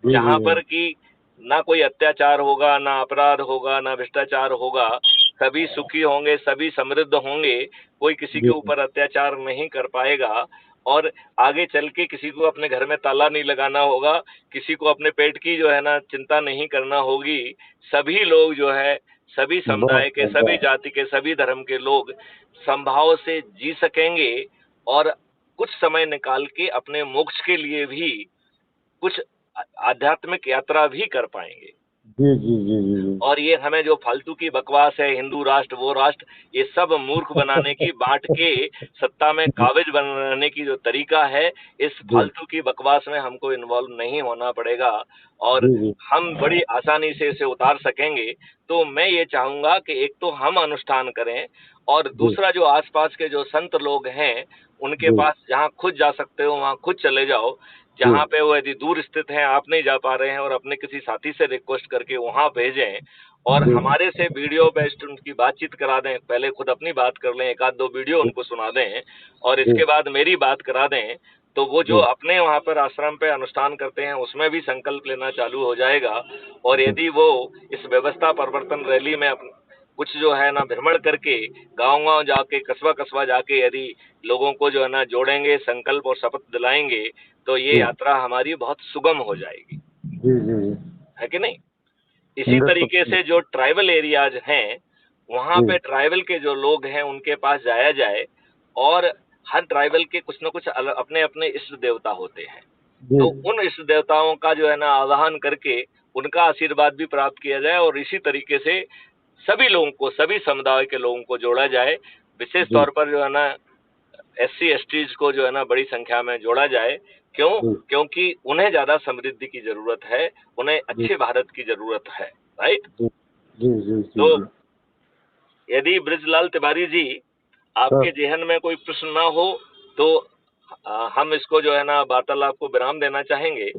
जी जी जहां पर कि ना कोई अत्याचार होगा, ना अपराध होगा, ना भ्रष्टाचार होगा। सभी सुखी होंगे, सभी समृद्ध होंगे, कोई किसी के जी ऊपर अत्याचार नहीं कर पाएगा। और आगे चल के किसी को अपने घर में ताला नहीं लगाना होगा, किसी को अपने पेट की जो है ना चिंता नहीं करना होगी। सभी लोग जो है, सभी बहुत समुदाय के, सभी बहुत। जाति के, सभी धर्म के लोग समभाव से जी सकेंगे। और कुछ समय निकाल के अपने मोक्ष के लिए भी कुछ आध्यात्मिक यात्रा भी कर पाएंगे। जी जी जी जी जी। और ये हमें जो फालतू की बकवास है, हिंदू राष्ट्र वो राष्ट्र, ये सब मूर्ख बनाने की, बांट के सत्ता में काबिज बनाने की जो तरीका है, इस जी फालतू की बकवास में हमको इन्वॉल्व नहीं होना पड़ेगा और जी जी हम बड़ी आसानी से इसे उतार सकेंगे। तो मैं ये चाहूंगा कि एक तो हम अनुष्ठान करें, और जी दूसरा जो आसपास के जो संत लोग हैं, उनके जी पास जहाँ खुद जा सकते हो वहाँ खुद चले जाओ। जी जहाँ पे वो यदि दूर स्थित हैं, आप नहीं जा पा रहे हैं, और अपने किसी साथी से रिक्वेस्ट करके वहाँ भेजें और जी हमारे से वीडियो बेस्ड उनकी बातचीत करा दें। पहले खुद अपनी बात कर लें, एक आध दो वीडियो उनको सुना दें और जी इसके बाद मेरी बात करा दें। तो वो जो जी अपने वहाँ पर आश्रम पे अनुष्ठान करते हैं उसमें भी संकल्प लेना चालू हो जाएगा। और जी यदि वो इस व्यवस्था परिवर्तन रैली में कुछ जो है ना भ्रमण करके गांव-गांव जाके, कस्बा-कस्बा जाके यदि लोगों को जो है ना जोड़ेंगे, संकल्प और शपथ दिलाएंगे, तो ये जी यात्रा हमारी बहुत सुगम हो जाएगी, जी जी जी है कि नहीं? इसी तरीके 100%। से जो ट्राइबल एरियाज हैं, वहां जी पे ट्राइबल के जो लोग हैं उनके पास जाया जाए, और हर ट्राइबल के कुछ न कुछ अपने अपने इष्ट देवता होते हैं, जी तो उन इष्ट देवताओं का जो है ना आवाहन करके उनका आशीर्वाद भी प्राप्त किया जाए, और इसी तरीके से सभी लोगों को, सभी समुदाय के लोगों को जोड़ा जाए। विशेष जी तौर पर जो है ना एससी एसटीज को जो है ना बड़ी संख्या में जोड़ा जाए। क्यों? जी क्योंकि उन्हें ज्यादा समृद्धि की जरूरत है, उन्हें जी अच्छे भारत की जरूरत है, राइट? जी जी जी जी तो जी यदि बृजलाल तिवारी जी सर। आपके जेहन में कोई प्रश्न ना हो, तो हम इसको जो है ना वार्तालाप को विराम देना चाहेंगे,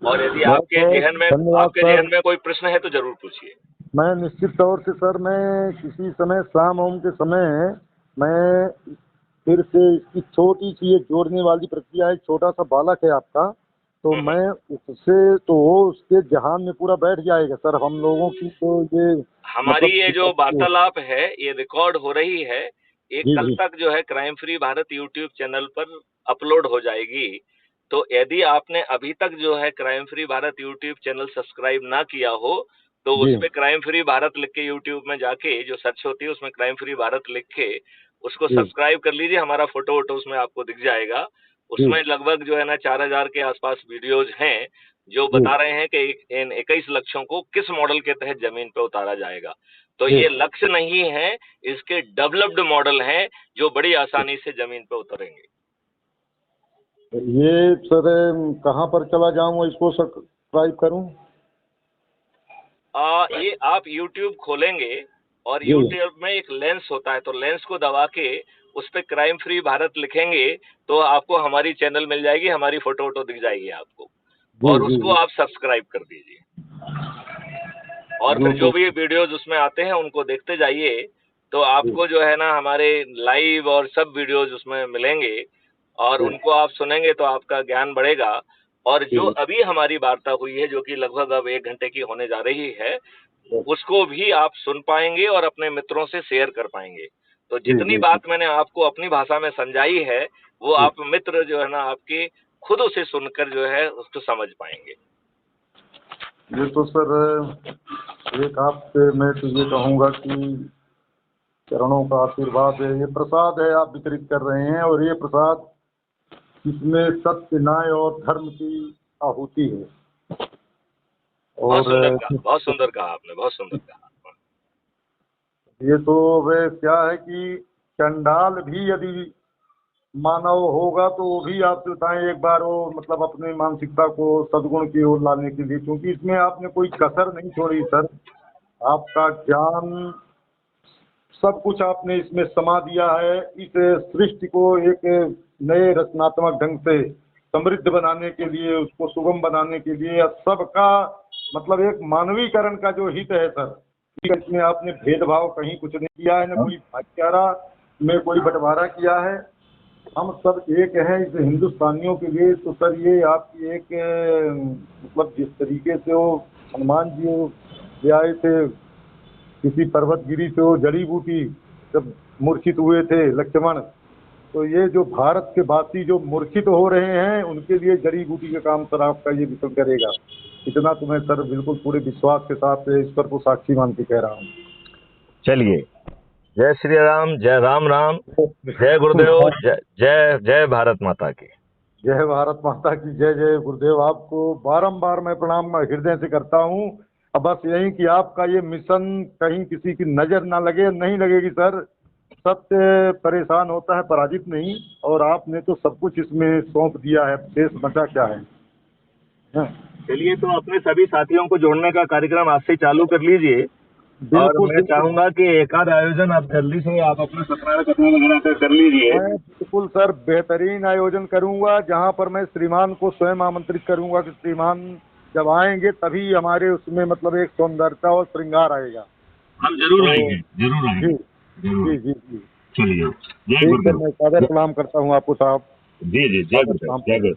और यदि मैं तो धन्यवाद आपके सर। जेहन में कोई प्रश्न है तो जरूर पूछिए। मैं निश्चित तौर से सर, मैं किसी समय शाम वाम के समय मैं फिर से इसकी छोटी सी एक जोड़ने वाली प्रक्रिया है, छोटा सा बालक है आपका, तो हम्म। मैं उससे तो वो उसके जहान में पूरा बैठ जाएगा सर। हम लोगों की तो ये हमारी मतलब ये जो वार्तालाप है ये रिकॉर्ड हो रही है, ये जी कल जी तक जो है crime free Bharat YouTube channel पर अपलोड हो जाएगी। तो यदि आपने अभी तक जो है crime free Bharat YouTube channel subscribe ना किया हो, तो जी उस पे क्राइम फ्री भारत लिख के यूट्यूब में जाके जो सर्च होती है उसमें क्राइम फ्री भारत लिख के उसको जी सब्सक्राइब कर लीजिए। हमारा फोटो वोटो उसमें आपको दिख जाएगा। जी उसमें लगभग जो है ना 4000 के आसपास वीडियोज हैं, जो जी बता रहे हैं कि इन 21 लक्ष्यों को किस मॉडल के तहत जमीन पे उतारा जाएगा। तो जी ये लक्ष्य नहीं है, इसके डेवलप्ड मॉडल हैं जो बड़ी आसानी से जमीन पे उतरेंगे। ये सर कहाँ पर चला जाऊँ इसको सब्सक्राइब करूँ? ये आप YouTube खोलेंगे और जी YouTube में एक लेंस होता है, तो लेंस को दबा के उस पे क्राइम फ्री भारत लिखेंगे, तो आपको हमारी चैनल मिल जाएगी, हमारी फोटो वोटो दिख जाएगी आपको, जी और जी उसको जी आप सब्सक्राइब कर दीजिए। और फिर जो यूट्यूब। भी वीडियोज उसमें आते हैं उनको देखते जाइए, तो जी आपको जो है ना हमारे लाइव और सब वीडियोज उसमें मिलेंगे, और जी उनको आप सुनेंगे तो आपका ज्ञान बढ़ेगा। और जो जी अभी हमारी वार्ता हुई है, जो कि लगभग अब 1 घंटे की होने जा रही है, जी उसको भी आप सुन पाएंगे और अपने मित्रों से शेयर कर पाएंगे। तो जी जितनी जी बात मैंने आपको अपनी भाषा में समझाई है, वो जी आप मित्र जो है ना आपके खुद उसे सुनकर जो है उसको समझ पाएंगे। ये तो सर एक आपसे मैं तो ये कहूँगा कि चरणों का आशीर्वाद है, ये प्रसाद है आप वितरित कर रहे हैं, और ये प्रसाद इसमें सत्य, न्याय और धर्म की आहुति है। बहुत और सुंदर कहा, बहुत सुंदर कहा आपने, बहुत सुंदर कहा। ये तो वे क्या है कि चंडाल भी यदि मानव होगा तो वो भी आपसे बताएं एक बार, वो मतलब अपनी मानसिकता को सद्गुण की ओर लाने के लिए, क्योंकि इसमें आपने कोई कसर नहीं छोड़ी सर। आपका ज्ञान सब कुछ आपने इसमें समा दिया है। इस सृष्टि को एक नए रचनात्मक ढंग से समृद्ध बनाने के लिए, उसको सुगम बनाने के लिए, सबका मतलब एक मानवीकरण का जो हित है सर, इसमें आपने भेदभाव कहीं कुछ नहीं किया है, न कोई भाईचारा में कोई बंटवारा किया है। हम सब एक हैं इस हिंदुस्तानियों के लिए। तो सर ये आपकी एक मतलब जिस तरीके से वो हनुमान जी वो ले आए थे किसी पर्वतगिरी से, वो जड़ी बूटी जब मूर्छित हुए थे लक्ष्मण, तो ये जो भारत के वासी जो मूर्छित हो रहे हैं उनके लिए जड़ी बूटी का काम सर आपका ये विफल करेगा। इतना तो मैं सर बिल्कुल पूरे विश्वास के साथ ईश्वर को साक्षी मान के कह रहा हूँ। चलिए, जय श्री राम, जय राम राम, जय गुरुदेव, जय जय जय भारत माता की। जय भारत माता की जय। जय गुरुदेव। आपको बारंबार मैं प्रणाम हृदय से करता हूँ। अब बस यही कि आपका ये मिशन कहीं किसी की नजर ना लगे, नहीं लगेगी सर। सत्य परेशान होता है, पराजित नहीं, और आपने तो सब कुछ इसमें सौंप दिया है, शेष बचा क्या है? हाँ, चलिए, तो अपने सभी साथियों को जोड़ने का कार्यक्रम आज से चालू कर लीजिए, और बिल्कुल मैं बिल्कुल। चाहूंगा कि एक आध आयोजन आप जल्दी से आप अपने सत्यनारायण कथा वगैरह कर लीजिए। मैं बिल्कुल सर बेहतरीन आयोजन करूंगा, जहां पर मैं श्रीमान को स्वयं आमंत्रित करूंगा कि श्रीमान जब आएंगे तभी हमारे उसमें मतलब एक सौंदर्यता और श्रृंगार आएगा। हम जरूर तो आएंगे, जरूर जी आएंगे, जरूर जी आएंगे। जी जी चलिए, जय ठीक है। गुरुदेव। मैं सादर प्रणाम करता हूँ आपको साहब। जी जी, जय सादर गुरुदेव, प्रणाम। जय गुरुदेव।